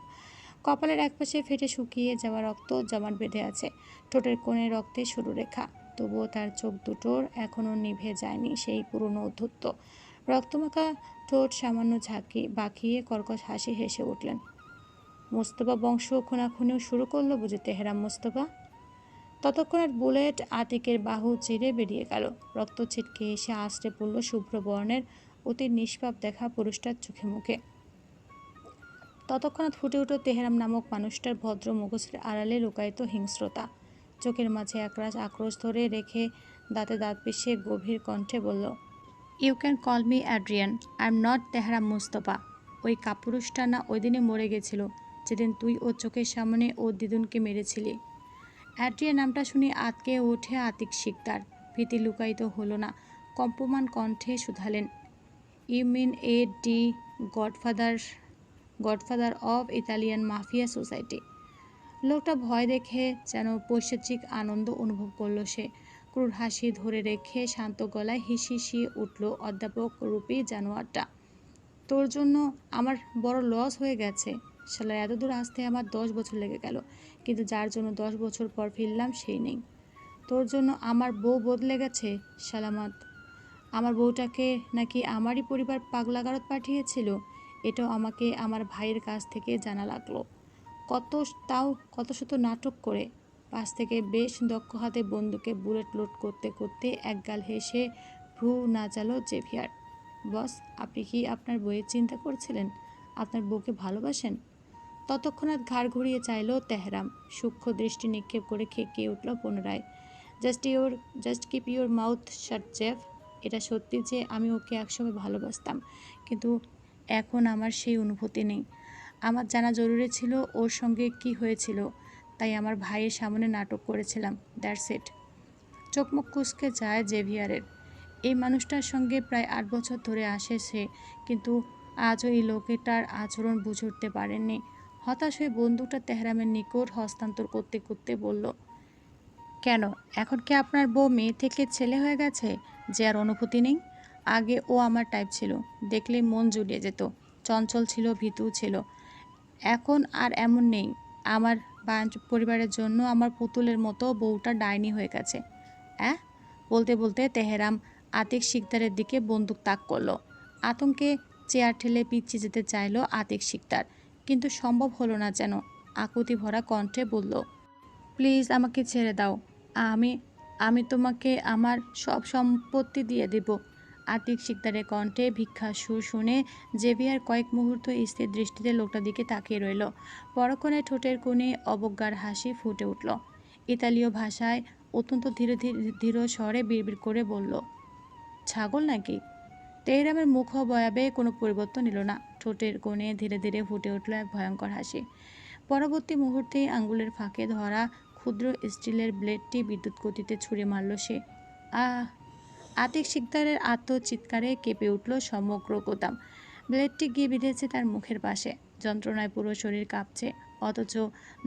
কপালের একপাশে ফেটে শুকিয়ে যাওয়া রক্ত জমাট বেঁধে আছে, ঠোঁটের কোণে রক্তের সরু রেখা। তবুও তার চোখ দুটোর এখনও নিভে যায়নি সেই পুরনো অধূর্ত। রক্তমাখা ঠোঁট সামান্য বাঁকিয়ে কর্কশ হাসি হেসে উঠলেন। মোস্তফা বংশ খুনাখুনিও শুরু করলো বুঝি তেহরাম মোস্তফা? ততক্ষণাৎ বুলেট আতিকের বাহু চিরে বেরিয়ে গেল। রক্ত ছিটকে এসে আছড়ে পড়ল শুভ্র বর্ণের অতি নিষ্পাপ দেখা পুরুষটার চোখে মুখে। ততক্ষণাৎ ফুটে উঠল তেহরাম নামক মানুষটার ভদ্র মুখোশের আড়ালে লুকায়িত হিংস্রতা। চোখের মাঝে একরাশ আক্রোশ ধরে রেখে দাঁতে দাঁত পিষে গভীর কণ্ঠে বলল, you can call me Adrian, I am not Tehram Mustafa. ওই কাপুরুষটা না ওই দিনে মরে গেছিল, যেদিন তুই ওর চোখের সামনে ও দিদুনকে মেরেছিলি। অ্যাড্রিয়ান নামটা শুনে আতকে ওঠে আতিক শিকদার। ভীতি লুকায়িত হলো না, কম্পমান কণ্ঠে শুধালেন, you mean the godfather of Italian mafia society? লোকটা ভয় দেখে যেন পৈশাচিক আনন্দ অনুভব করল সে। ক্রূর হাসি ধরে রেখে শান্ত গলায় হিসিয়ে উঠল অধ্যাপক রূপী জানোয়ারটা। তোর জন্য আমার বড় লস হয়ে গেছে। শালা এতদূর আসতে আমার 10 বছর লেগে গেল, কিন্তু যার জন্য 10 বছর পর ফিরলাম সেই নেই। তোর জন্য আমার বউ বদলে গেছে সালামত। আমার বউটাকে নাকি আমারই পরিবার পাগলাগারদ পাঠিয়েছিল, এটাও আমাকে আমার ভাইয়ের কাছ থেকে জানা লাগলো। কত শত নাটক করে। পাশ থেকে বেশ দক্ষ হাতে বন্দুকে বুলেট লোড করতে করতে একগাল হেসে ভ্রু নাচালো জেভিয়ার। বস, আপনি কি আপনার বইয়ের চিন্তা করছিলেন? আপনার বউকে ভালোবাসেন? ততক্ষণাৎ ঘাড় ঘুরিয়ে চাইল তেহরাম। সূক্ষ্ম দৃষ্টি নিক্ষেপ করে খেকিয়ে উঠল পুনরায়, just keep your mouth shut Jeff. এটা সত্যি যে আমি ওকে একসময় ভালোবাসতাম, কিন্তু এখন আমার সেই অনুভূতি নেই। আমার জানা জরুরি ছিল ওর সঙ্গে কি হয়েছিল, তাই আমার ভাইয়ের সামনে নাটক করেছিলাম, দ্যাটস ইট। চোখমুখ কুঁচকে যায় জেভিয়ারের। এই মানুষটার সঙ্গে প্রায় 8 বছর ধরে আসে সে, কিন্তু আজও এই লোকেটার আচরণ বুঝে উঠতে পারেননি। হতাশ হয়ে বন্দুকটা তেহরামের নিকট হস্তান্তর করতে করতে বলল, কেন এখন কি আপনার বউ মেয়ে থেকে ছেলে হয়ে গেছে যে আর অনুভূতি নেই? আগে ও আমার টাইপ ছিল, দেখলে মন জুড়িয়ে যেত, চঞ্চল ছিল, ভীতু ছিল। এখন আর এমন নেই। আমার পরিবারের জন্য আমার পুতুলের মতো বউটা ডাইনি হয়ে গেছে। অ্যাঁ? বলতে বলতে তেহরাম আতিক শিকদারের দিকে বন্দুক তাক করলো। আতঙ্কে চেয়ার ঠেলে পিছিয়ে যেতে চাইল আতিক শিকদার, কিন্তু সম্ভব হলো না যেন। আকুতি ভরা কণ্ঠে বলল, প্লিজ আমাকে ছেড়ে দাও। আমি আমি তোমাকে আমার সব সম্পত্তি দিয়ে দেব। আতিক শিকদারের কণ্ঠে ভিক্ষার সুর শুনে জেভিয়ার কয়েক মুহূর্ত স্থির দৃষ্টিতে লোকটার দিকে তাকিয়ে রইল। পরক্ষণে ঠোঁটের কোণে অবজ্ঞার হাসি ফুটে উঠল। ইতালীয় ভাষায় অত্যন্ত ধীরে ধীরে ধীর স্বরে বিড়বিড় করে বলল, ছাগল নাকি? তেহরামের মুখবয়াবে কোনো পরিবর্তন এলো না। ঠোঁটের কোণে ধীরে ধীরে ফুটে উঠল এক ভয়ঙ্কর হাসি। পরবর্তী মুহূর্তেই আঙ্গুলের ফাঁকে ধরা ক্ষুদ্র স্টিলের ব্লেডটি বিদ্যুৎ গতিতে ছুঁড়ে মারল সে। আহ! আতিক শিকদারের আত্মচিৎকারে কেঁপে উঠল সমগ্র গোদাম। ব্লেডটি গিয়ে বিঁধেছে তার মুখের পাশে। যন্ত্রণায় পুরো শরীর কাঁপছে, অথচ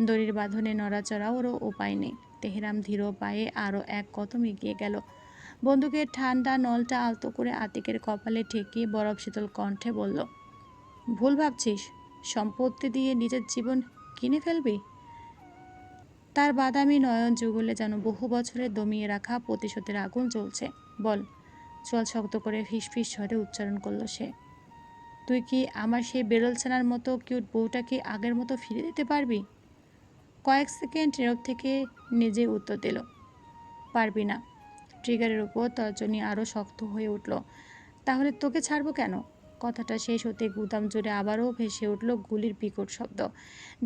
দড়ির বাঁধনে নড়াচড়ারও উপায় নেই। তেহরাম ধীর পায়ে আরও এক কদম এগিয়ে গেল। বন্দুকের ঠান্ডা নলটা আলতো করে আতিকের কপালে ঠেকিয়ে বরফ শীতল কণ্ঠে বলল, ভুল ভাবছিস। সম্পত্তি দিয়ে নিজের জীবন কিনে ফেলবি? তার বাদামি নয়ন যুগলে যেন বহু বছরের দমিয়ে রাখা প্রতিশোধের আগুন জ্বলছে। বল। চোয়াল শক্ত করে ফিসফিস স্বরে উচ্চারণ করল সে। তুই কি আমার সেই বেরল ছানার মতো কিউট বউটাকে আগের মতো ফিরে দিতে পারবি? কয়েক সেকেন্ড নীরব থেকে নিজে উত্তর দিল, পারবি না। ট্রিগারের উপর তর্জনী আরও শক্ত হয়ে উঠল। তাহলে তোকে ছাড়বো কেন? কথাটা শেষ হতে গুদাম জুড়ে আবারও ভেসে উঠল গুলির বিকট শব্দ।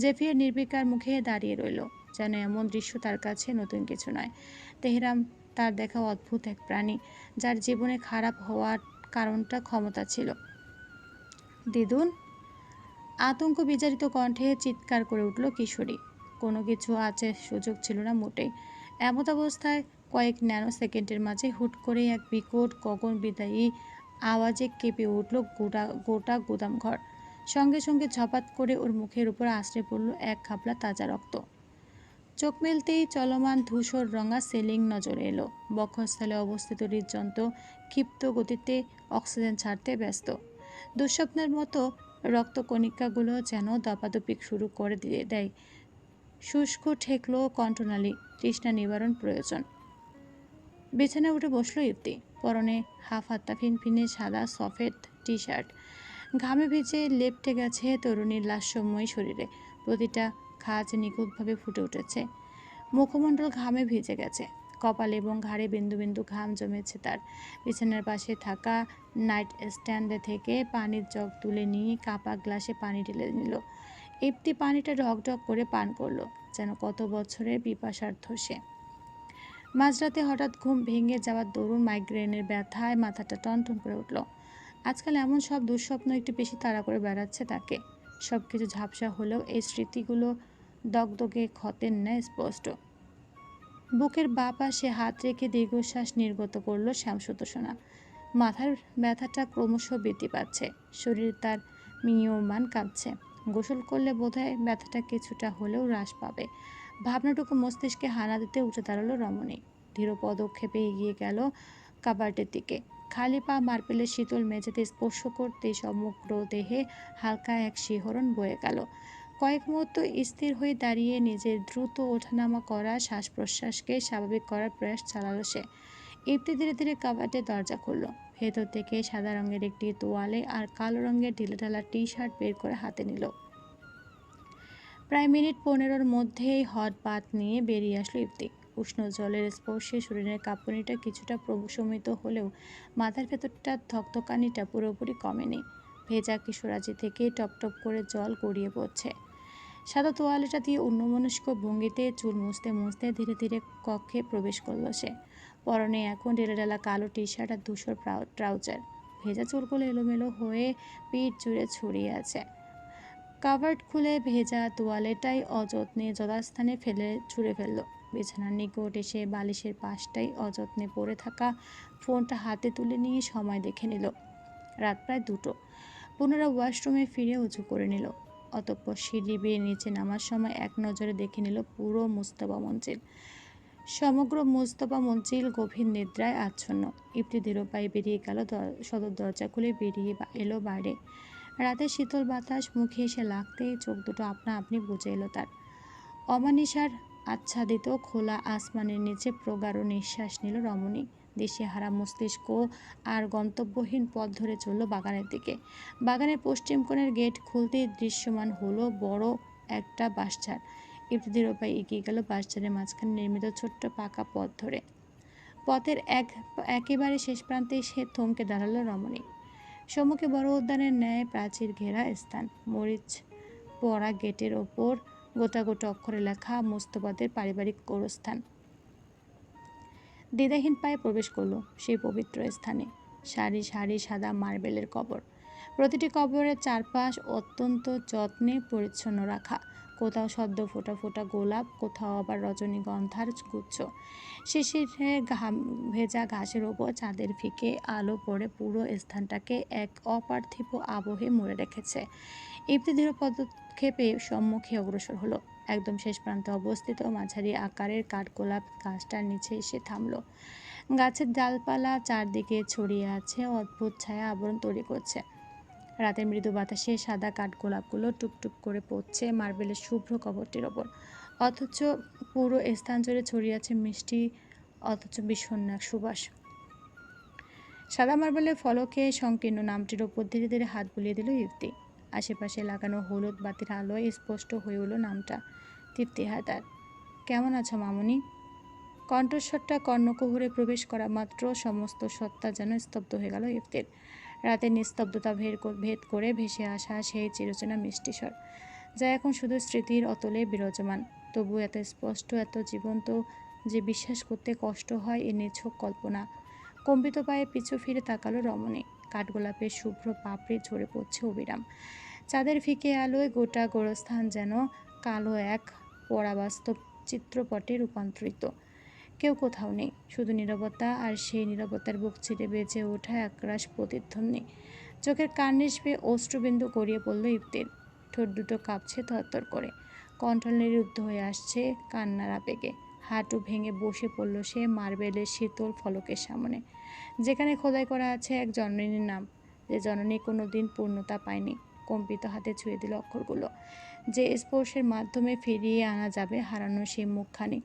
জেফিয়ার নির্বিকার মুখে দাঁড়িয়ে রইল, যেন এমন দৃশ্য তার কাছে নতুন কিছু নয়। তেহরাম তার দেখা অদ্ভুত এক প্রাণী, যার জীবনে খারাপ হওয়ার কারণটা ক্ষমতা ছিল। দিদুন! আতঙ্ক বিজারিত কণ্ঠে চিৎকার করে উঠল কিশোরী। কোনো কিছু আছে সুযোগ ছিল না মোটেই। এমত অবস্থায় কয়েক ন্যানো সেকেন্ডের মাঝে হুট করে এক বিকট গগন বিদায়ী আওয়াজে কেঁপে উঠল গোটা গোটা গুদামঘর। সঙ্গে সঙ্গে ঝপাত করে ওর মুখের উপর আছড়ে পড়ল এক খাবলা তাজা রক্ত। চোখ মেলতেই চলমান ধূসর রঙা সিলিং নজরে এলো। বক্ষস্থলে অবস্থিত হৃদযন্ত্র ক্ষিপ্ত গতিতে অক্সিজেন ছাড়তে ব্যস্ত। দুঃস্বপ্নের মতো রক্তকণিকাগুলো যেন দপাদপি শুরু করে দিয়ে দেয়। শুষ্ক ঠেকল কণ্ঠনালী, তৃষ্ণা নিবারণ প্রয়োজন। বিছানায় উঠে বসলো ইফতি। পরনে হাফ হাত্তা ফিনফিনে সাদা সফেদ টি শার্ট। ঘামে ভিজে লেপ্টে গেছে তরুণীর লাস্যময়ী শরীরে। প্রতিটা খাঁজ নিখুঁতভাবে ফুটে উঠেছে। মুখমণ্ডল ঘামে ভিজে গেছে। কপাল এবং ঘাড়ে বিন্দু বিন্দু ঘাম জমেছে তার। বিছানার পাশে থাকা নাইট স্ট্যান্ডে থেকে পানির জগ তুলে নিয়ে কাপা গ্লাসে পানি ঢেলে নিল। ইফতি পানিটা ঢকঢক করে পান করলো, যেন কত বছরের পিপাসার্থ সে। মাঝরাতে হঠাৎ ঘুম ভেঙে যাওয়ার দরুন মাইগ্রেনের ব্যথায় মাথাটা টনটন করে উঠল। আজকাল এমন সব দুঃস্বপ্ন একটু বেশি তাড়া করে বেড়াচ্ছে তাকে। সব কিছু ঝাপসা হলেও এই স্মৃতিগুলো দগদগে ক্ষতের ন্যায় স্পষ্ট। বুকের বাঁ পাশে হাত রেখে দীর্ঘশ্বাস নির্গত করল শ্যামসুতোষণা। মাথার ব্যথাটা ক্রমশ বৃদ্ধি পাচ্ছে। শরীর তার মিয়মান কাঁপছে। গোসল করলে বোধহয় ব্যথাটা কিছুটা হলেও হ্রাস পাবে। ভাবনাটুকু মস্তিষ্কে হানা দিতে উঠে দাঁড়ালো রমণী। ধীর পদক্ষেপে এগিয়ে গেল কাবার্ডের দিকে। খালি পা মার্বেলের শীতল মেঝেতে স্পর্শ করতেই সমগ্র দেহে হালকা এক শিহরণ বয়ে গেল। কয়েক মুহূর্ত স্থির হয়ে দাঁড়িয়ে নিজের দ্রুত ওঠানামা করা শ্বাস প্রশ্বাসকে স্বাভাবিক করার প্রয়াস চালালো সে। ইফতি ধীরে ধীরে কাবার্ডের দরজা খুলল। ভেতর থেকে সাদা রঙের একটি তোয়ালে আর কালো রঙের ঢিলেঢালা টি শার্ট বের করে হাতে নিল। প্রায় মিনিট 15-র মধ্যেই হট বাথ নিয়ে বেরিয়ে আসলো ইফতি। উষ্ণ জলের স্পর্শে শরীরের কাঁপুনিটা কিছুটা প্রশমিত হলেও মাথার ভেতরটার ধকধকানিটা পুরোপুরি কমেনি। ভেজা কিশোরাজি থেকে টপটপ করে জল গড়িয়ে পড়ছে। সাদা তোয়ালেটা দিয়ে অন্যমনস্ক ভঙ্গিতে চুল মুছতে মুছতে ধীরে ধীরে কক্ষে প্রবেশ করল সে। পরনে এখন ঢেলেঢালা কালো টি শার্ট আর ধূসর ট্রাউজার। ভেজা চুলগুলো এলোমেলো হয়ে পিঠ জুড়ে ছড়িয়ে আছে। কাভার্ড খুলে ভেজা তোয়ালেটাই অযত্নে যথাস্থানে ছুঁড়ে ফেলল। বিছানার নিকট এসে বালিশের পাশটাই অযত্নে পড়ে থাকা ফোনটা হাতে তুলে নিয়ে সময় দেখে নিল। রাত প্রায় 2টো। পুনরায় ওয়াশরুমে ফিরে উঁচু করে নিল। অতঃপর সিঁড়ি বেয়ে নিচে নামার সময় এক নজরে দেখে নিল পুরো মুস্তফা মঞ্জিল। সমগ্র মুস্তফা মঞ্জিল গভীর নিদ্রায় আচ্ছন্ন। ইপ্তি ধীর পায়ে বেরিয়ে গেল, সদর দরজা খুলে বেরিয়ে এলো বাইরে। রাতের শীতল বাতাস মুখে এসে লাগতেই চোখ দুটো আপনা আপনি বুজে এলো তার। অমানিসার আচ্ছাদিত খোলা আসমানের নিচে প্রগাঢ় নিঃশ্বাস নিল রমণী। দিশেহারা মস্তিষ্ক আর গন্তব্যহীন পথ ধরে চলল বাগানের দিকে। বাগানের পশ্চিম কোণের গেট খুলতেই দৃশ্যমান হলো বড় একটা বাঁশঝাড়। ইফতিদের উপায় এগিয়ে গেল বাঁশঝাড়ের মাঝখানে নির্মিত ছোট্ট পাকা পথ ধরে। পথের একেবারে শেষ প্রান্তে সে থমকে দাঁড়ালো রমণী। সম্মুখে বড় উদ্যানের ন্যায় প্রাচীর ঘেরা স্থান। মরিচ পড়া গেটের ওপর গোটা গোটা অক্ষরে লেখা মোস্তফাদের পারিবারিক গোরস্থান। দ্বিধাহীন পায়ে প্রবেশ করলো সেই পবিত্র স্থানে। সারি সারি সাদা মার্বেলের কবর, প্রতিটি কবরের চারপাশ অত্যন্ত যত্নে পরিচ্ছন্ন রাখা। কোথাও সদ্য ফোটা ফোটা গোলাপ, কোথাও আবার রজনীগন্ধার গুচ্ছ। শিশিরে ভেজা ঘাসের ওপর চাঁদের ফিকে আলো পড়ে পুরো স্থানটাকে এক অপার্থিব আবহে মুড়ে রেখেছে। ইপ্তি ধীর পদক্ষেপে সম্মুখে অগ্রসর হলো। একদম শেষ প্রান্তে অবস্থিত মাঝারি আকারের কাঠগোলাপ গাছটার নিচে এসে থামলো। গাছের ডালপালা চারদিকে ছড়িয়ে আছে, অদ্ভুত ছায়া আবরণ তৈরি করছে। রাতের মৃদু বাতাসে সাদা কাঠগোলাপগুলো টুপটুপ করে পড়ছে মার্বেলের শুভ্র কবরটির ওপর। অথচ পুরো স্থান জুড়ে ছড়িয়ে আছে মিষ্টি অথচ বিষণ্ণ এক সুবাস। সাদা মার্বেলের ফলকে সংকীর্ণ নামটির ওপর ধীরে ধীরে হাত বুলিয়ে দিল ইফতি। আশেপাশে লাগানো হলুদ বাতির আলোয় স্পষ্ট হয়ে উঠল নামটা, তৃপ্তি হায়দার। কেমন আছো মামুনি? কণ্ঠস্বরটা কর্ণকুহরে প্রবেশ করা মাত্র সমস্ত সত্তা যেন স্তব্ধ হয়ে গেল ইফতির। রাতের নিস্তব্ধতা ভেদ করে ভেসে আসা সেই চিরচেনা মিষ্টি স্বর, যা এখন শুধু স্মৃতির অতলে বিরাজমান, তবু এত স্পষ্ট, এত জীবন্ত যে বিশ্বাস করতে কষ্ট হয় এ নিছক কল্পনা। কম্পিত পায়ে পিছু ফিরে তাকালো রমণী। কাঠগোলাপের শুভ্র পাপড়ি ঝরে পড়ছে অবিরাম। চাঁদের ফিকে আলোয় গোটা গোরস্থান যেন কালো এক পরাবাস্তব চিত্রপটে রূপান্তরিত। কেউ কোথাও নেই, শুধু নীরবতা, আর সেই নীরবতার বুক ছিঁড়ে বেজে ওঠা একরাশ প্রতিধ্বনি। চোখের কার্নিশ বেয়ে অশ্রুবিন্দু গড়িয়ে পড়ল ইফতির। ঠোঁট দুটো কাঁপছে থরথর করে, কণ্ঠ নিরুদ্ধ হয়ে আসছে কান্নার আবেগে। হাঁটু ভেঙে বসে পড়ল সে মার্বেলের শীতল ফলকের সামনে, যেখানে খোদাই করা আছে এক জননীর নাম, যে জননী কোনো দিন পূর্ণতা পায়নি। কম্পিত হাতে ছুঁয়ে দিল অক্ষরগুলো, যে স্পর্শের মাধ্যমে ফিরিয়ে আনা যাবে হারানো সেই মুখখানি।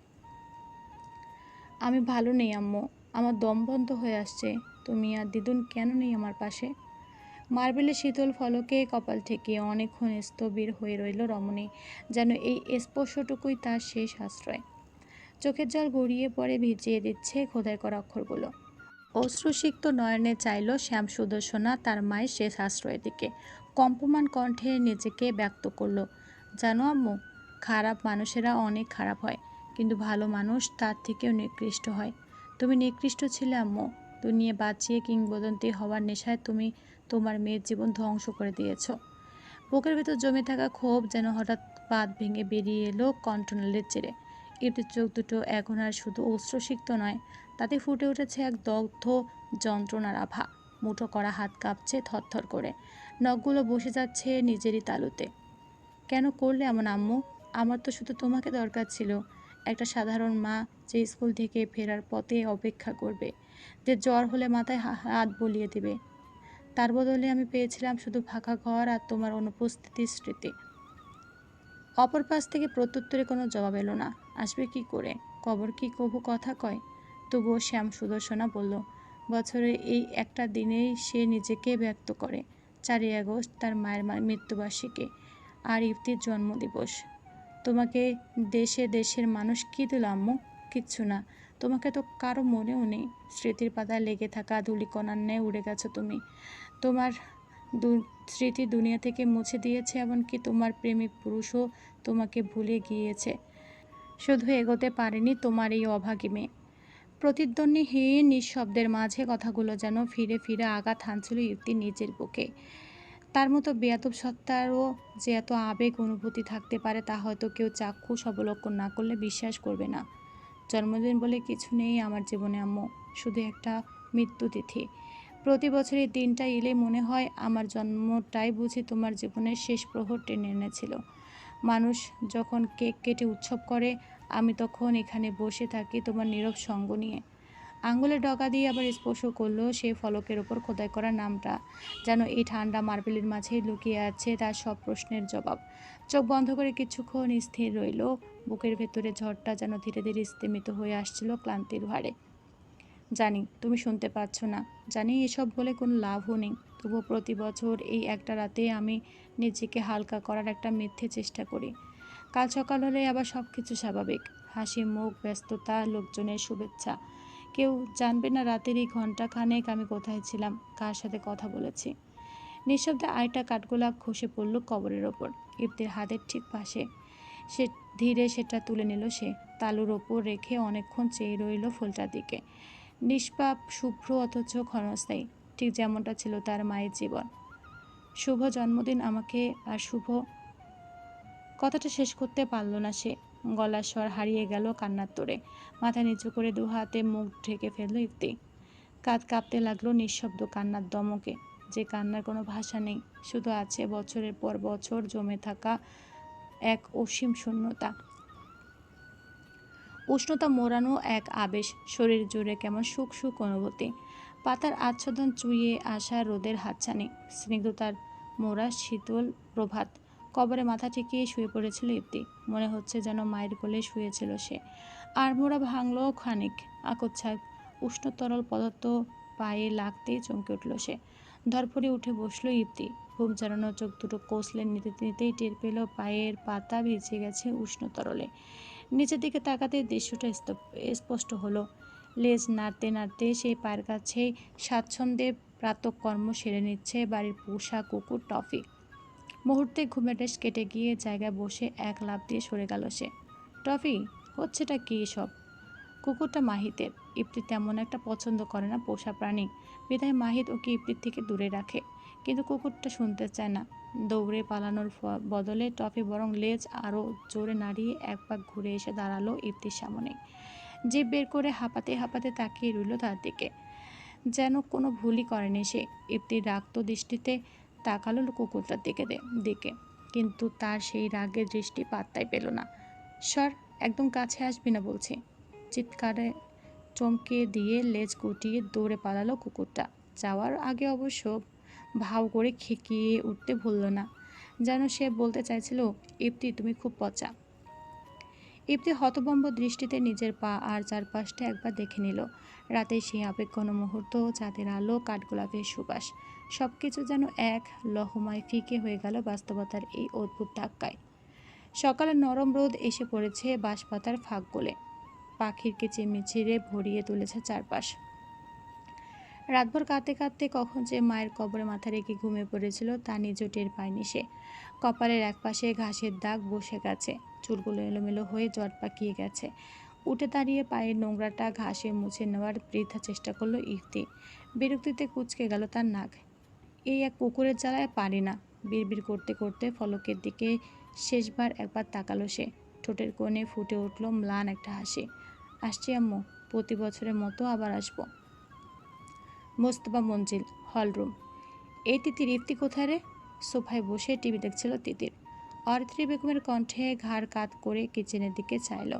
আমি ভালো নেই আম্মু, আমার দম বন্ধ হয়ে আসছে। তুমি আর দিদুন কেন নেই আমার পাশে? মার্বেলের শীতল ফলকে কপাল ঠেকিয়ে অনেকক্ষণ স্থবির হয়ে রইল রমণী, যেন এই স্পর্শটুকুই তার শেষ আশ্রয়। চোখের জল গড়িয়ে পড়ে ভিজিয়ে দিচ্ছে খোদাই করা অক্ষরগুলো। অশ্রুসিক্ত নয়নে চাইল শ্যাম সুদর্শনা তার মায়ের শেষ আশ্রয়ের দিকে। কম্পমান কণ্ঠে নিজেকে ব্যক্ত করল, জানো আম্মু, খারাপ মানুষেরা অনেক খারাপ হয়, কিন্তু ভালো মানুষ তার থেকেও নিকৃষ্ট হয়। তুমি নিকৃষ্ট ছিলে আম্মু। দুনিয়া বাঁচিয়ে কিংবদন্তি হওয়ার নেশায় তুমি তোমার মেয়ের জীবন ধ্বংস করে দিয়েছ। বুকের ভেতর জমে থাকা ক্ষোভ যেন হঠাৎ বাঁধ ভেঙে বেরিয়ে এলো কণ্ঠনালীর চেড়ে। ইপ্তির চোখ দুটো এখন আর শুধু অশ্রুসিক্ত নয়, তাতে ফুটে উঠেছে এক দগ্ধ যন্ত্রণার আভা। মুঠো করা হাত কাঁপছে থরথর করে, নখগুলো বসে যাচ্ছে নিজেরই তালুতে। কেন করলে এমন আম্মু? আমার তো শুধু তোমাকে দরকার ছিল, একটা সাধারণ মা, যে স্কুল থেকে ফেরার পথে অপেক্ষা করবে, যে জ্বর হলে মাথায় হাত বুলিয়ে দিবে। তার বদলে আমি পেয়েছিলাম শুধু ফাঁকা ঘর আর তোমার অনুপস্থিতির স্মৃতি। অপর পাশ থেকে প্রত্যুত্তরে কোনো জবাব এলো না। আসবে কি করে? কবর কি কবু কথা কয়? তবুও শ্যাম সুদর্শনা বলল, বছরের এই একটা দিনেই সে নিজেকে ব্যক্ত করে। 4ই আগস্ট তার মায়ের মৃত্যুবার্ষিকী, আর ইফতির জন্মদিবস। তোমাকে দেশে দেশের মানুষ কী দিল আম্মু? কিচ্ছু না। তোমাকে তো কারো মনেও নেই। স্মৃতির পাতায় লেগে থাকা ধূলিকণার ন্যায় উড়ে গেছো তুমি। তোমার স্মৃতি দুনিয়া থেকে মুছে দিয়েছে, এমনকি তোমার প্রেমিক পুরুষও তোমাকে ভুলে গিয়েছে। শুধু এগোতে পারেনি তোমার এই অভাগী মেয়ে। প্রতিদ্বন্দ্বীহীন নিঃশব্দের মাঝে কথাগুলো যেন ফিরে ফিরে আঘাত হানছিল ইফতির নিজের বুকে। তার মতো বেয়াদব সত্তারও যে এত আবেগ অনুভূতি থাকতে পারে তা হয়তো কেউ চাক্ষুষ অবলোকন না করলে বিশ্বাস করবে না। জন্মদিন বলে কিছু নেই আমার জীবনে আম্মু, শুধু একটা মৃত্যুতিথি। প্রতি বছর এই দিনটা এলে মনে হয় আমার জন্মটাই বুঝি তোমার জীবনের শেষ প্রহর টেনে এনেছিল। মানুষ যখন কেক কেটে উৎসব করে, আমি তখন এখানে বসে থাকি তোমার নীরব সঙ্গ নিয়ে। আঙুলের ডগা দিয়ে আবার স্পর্শ করলো সেই ফলকের ওপর খোদাই করা নামটা, যেন এই ঠান্ডা মার্বেলের মাঝেই লুকিয়ে আছে তার সব প্রশ্নের জবাব। চোখ বন্ধ করে কিছুক্ষণ স্থির রইল। বুকের ভেতরে ঝড়টা যেন ধীরে ধীরে স্তিমিত হয়ে আসছিল ক্লান্তির ভারে। জানি তুমি শুনতে পাচ্ছ না, জানি এসব বলে কোনো লাভও নেই, তবুও প্রতি বছর এই একটা রাতে আমি নিজেকে হালকা করার একটা মিথ্যে চেষ্টা করি। কাল সকাল হলে আবার সব কিছু স্বাভাবিক, হাসি মুখ, ব্যস্ততা, লোকজনের শুভেচ্ছা। কেউ জানবে না রাতের এই ঘন্টা খানেক আমি কোথায় ছিলাম, কার সাথে কথা বলেছি। নিঃশব্দে আরেকটা কাঠগোলাপ খসে পড়ল কবরের ওপর, ইফতির হাতের ঠিক পাশে। সে ধীরে সেটা তুলে নিল। সে তালুর ওপর রেখে অনেকক্ষণ চেয়ে রইল ফুলটার দিকে। নিষ্পাপ, শুভ্র, অথচ ক্ষণস্থায়ী, ঠিক যেমনটা ছিল তার মায়ের জীবন। শুভ জন্মদিন আমাকে। আর শুভ কথাটা শেষ করতে পারল না সে। গলার স্বর হারিয়ে গেল কান্নার তোড়ে। মাথা নিচু করে দু হাতে মুখ ঢেকে ফেলল ইফতি। কাঁধ কাঁপতে লাগলো নিঃশব্দ কান্নার দমকে, যে কান্নার কোনো ভাষা নেই, শুধু আছে বছরের পর বছর জমে থাকা এক অসীম শূন্যতা। উষ্ণতা মোড়ানো এক আবেশ, শরীর জুড়ে কেমন সুখ সুখ অনুভূতি। পাতার আচ্ছাদন চুইয়ে আসা রোদের হাতছানি, স্নিগ্ধতার মোড়া শীতল প্রভাত। কবরে মাথা ঠেকিয়ে শুয়ে পড়েছিল ইফতি। মনে হচ্ছে যেন মায়ের কোলে শুয়েছিল সে। আর মোড়া ভাঙল খানিক। আকচ্ছাক উষ্ণ তরল পদার্থ পায়ে লাগতেই চমকে উঠল সে। ধরফড়ে উঠে বসলো ইফতি। ঘুম চালানো চোখ দুটো কষলে নিতে নিতেই টের পেল পায়ের পাতা ভিজে গেছে উষ্ণ তরলে। নিচের দিকে তাকাতে দৃশ্যটা স্পষ্ট হলো। লেজ নাড়তে নাড়তে সেই পায়ের কাছেই স্বাচ্ছন্দ্যে প্রাতঃকর্ম সেরে নিচ্ছে বাড়ির পোষা কুকুর টফি। মুহূর্তে ঘুমের রেশ কেটে গিয়ে জায়গায় বসে এক লাফ দিয়ে সরে গেল সে। টফি, হচ্ছেটা কি সব? কুকুরটা মাহিতের। ইপ্তি তেমন একটা পছন্দ করে না পোষা প্রাণী, বিধায় মাহিত ওকে ইপ্তির থেকে দূরে রাখে। কিন্তু কুকুরটা শুনতে চায় না। দৌড়ে পালানোর বদলে টফি বরং লেজ আরও জোরে নাড়িয়ে এক পাক ঘুরে এসে দাঁড়ালো ইপ্তির সামনে। জিভ বের করে হাঁপাতে হাঁপাতে তাকিয়ে রইল তার দিকে, যেন কোনো ভুলই করেনি সে। ইপ্তির রাক্ত দৃষ্টিতে তাকালো কুকুরটার দিকে, কিন্তু তার সেই রাগের দৃষ্টি পাত্তাই পেল না। সর, একদম কাছে আসবি না বলছি। চিৎকারে চমকে দিয়ে লেজ গুটিয়ে দৌড়ে পালালো কুকুরটা। যাওয়ার আগে অবশ্য ভাও করে খেকিয়ে উঠতে ভুলল না, যেন সে বলতে চাইছিল, ইপ্তি তুমি খুব পচা। ইপ্তি হতভম্ব দৃষ্টিতে নিজের পা আর চারপাশটা একবার দেখে নিল। রাতে সেই আবেগঘন মুহূর্ত, চাঁদের আলো, কাঠগোলাপের সুবাস, সব কিছু যেন এক লহমায় ফিকে হয়ে গেল বাস্তবতার এই অদ্ভুত ধাক্কায়। সকালে নরম রোদ এসে পড়েছে বাঁশপাতার ফাঁক গলে, পাখির কিচিরমিচিরে ভরিয়ে তুলেছে চারপাশ। রাতভর কাঁদতে কাঁদতে কখন যে মায়ের কবরে মাথা রেখে ঘুমিয়ে পড়েছিল তা নিজেও টের পায়নি সে। কপালের একপাশে ঘাসের দাগ বসে গেছে, চুলগুলো এলোমেলো হয়ে জট পাকিয়ে গেছে। উঠে দাঁড়িয়ে পায়ের নোংরাটা ঘাসে মুছে নেওয়ার বৃথা চেষ্টা করলো ইফতি। বিরক্তিতে কুঁচকে গেল তার নাক। এই এক কুকুরের জ্বালায় পারি না। বিড়বিড় করতে করতে ফলকের দিকে শেষবার একবার তাকালো সে। ঠোঁটের কোণে ফুটে উঠল ম্লান একটা হাসি। আসছি আম্মু, প্রতি বছরের মতো আবার আসবো। মোস্তফা মঞ্জিল, হলরুম। এই তিতির, ইফতি কোথায় রে? সোফায় বসে টিভি দেখছিল তিতির। অরিত্রী বেগমের কণ্ঠে ঘাড় কাত করে কিচেনের দিকে চাইল।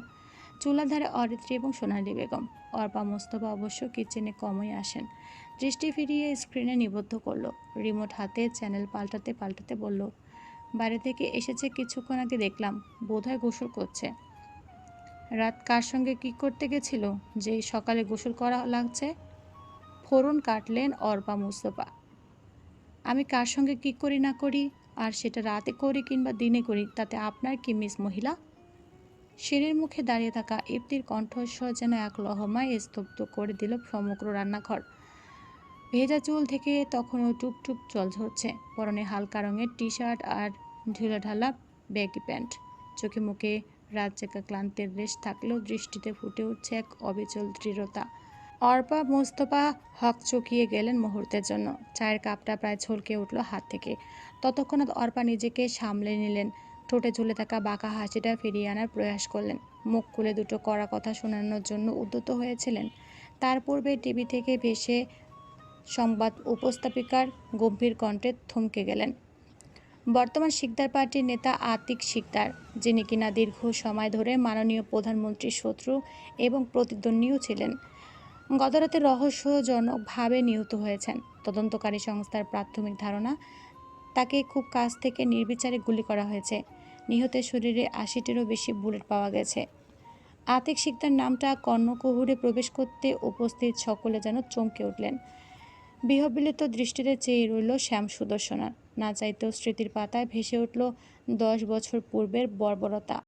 চুলার ধারে অরিত্রী এবং সোনালী বেগম। অর্পা মোস্তফা অবশ্য কিচেনে কমই আসেন। দৃষ্টি ফিরিয়ে স্ক্রিনে নিবদ্ধ করলো। রিমোট হাতে চ্যানেল পাল্টাতে পাল্টাতে বলল, বাইরে থেকে এসেছে কিছুক্ষণ আগে দেখলাম, বোধহয় গোসল করছে। রাত কার সঙ্গে কী করতে গেছিল যে সকালে গোসল করা লাগছে? ফোড়ন কাটলেন অর্পা মোস্তফা। আমি কার সঙ্গে কী করি না করি, আর সেটা রাতে করি কিংবা দিনে করি, তাতে আপনার কি মিস মহিলা? সিঁড়ির মুখে দাঁড়িয়ে থাকা ইফতির কণ্ঠস্বর যেন এক লহমায় স্তব্ধ করে দিল সমগ্র রান্নাঘর। ভেজা চুল থেকে তখনও টুপটুপ জল ঝরছে। পরনে হালকা রঙের টি শার্ট আর ঢিলাঢালা ব্যাগি প্যান্ট। চোখে মুখে রাত জেঁকা ক্লান্তির রেশ থাকলেও দৃষ্টিতে ফুটে উঠছে এক অবিচল দৃঢ়তা। অর্পা মোস্তফা হকচকিয়ে গেলেন মুহূর্তের জন্য। চায়ের কাপটা প্রায় ছলকে উঠল হাত থেকে। ততক্ষণাৎ অর্পা নিজেকে সামলে নিলেন। ঠোঁটে ঝুলে থাকা বাঁকা হাসিটা ফিরিয়ে আনার প্রয়াস করলেন। মুখ খুলে দুটো কড়া কথা শোনানোর জন্য উদ্যত হয়েছিলেন। তার পূর্বে টিভি থেকে ভেসে সংবাদ উপস্থাপিকার গম্ভীর কণ্ঠে থমকে গেলেন। বর্তমান শিকদার পার্টির নেতা আতিক শিকদার, যিনি কিনা দীর্ঘ সময় ধরে মাননীয় প্রধানমন্ত্রীর শত্রু এবং প্রতিদ্বন্দ্বীও ছিলেন, গতরাতে রহস্যজনকভাবে নিহত হয়েছেন। তদন্তকারী সংস্থার প্রাথমিক ধারণা, তাকে খুব কাছ থেকে নির্বিচারে গুলি করা হয়েছে। নিহতের শরীরে ৮০টিরও বেশি বুলেট পাওয়া গেছে। আতিক শিকদার নামটা কর্ণকুহুরে প্রবেশ করতে উপস্থিত সকলে যেন চমকে উঠলেন। বিহ্বলিত দৃষ্টিতে চেয়ে রইল শ্যাম সুদর্শনা। না চাইতেও স্মৃতির পাতায় ভেসে উঠল ১০ বছর পূর্বের বর্বরতা।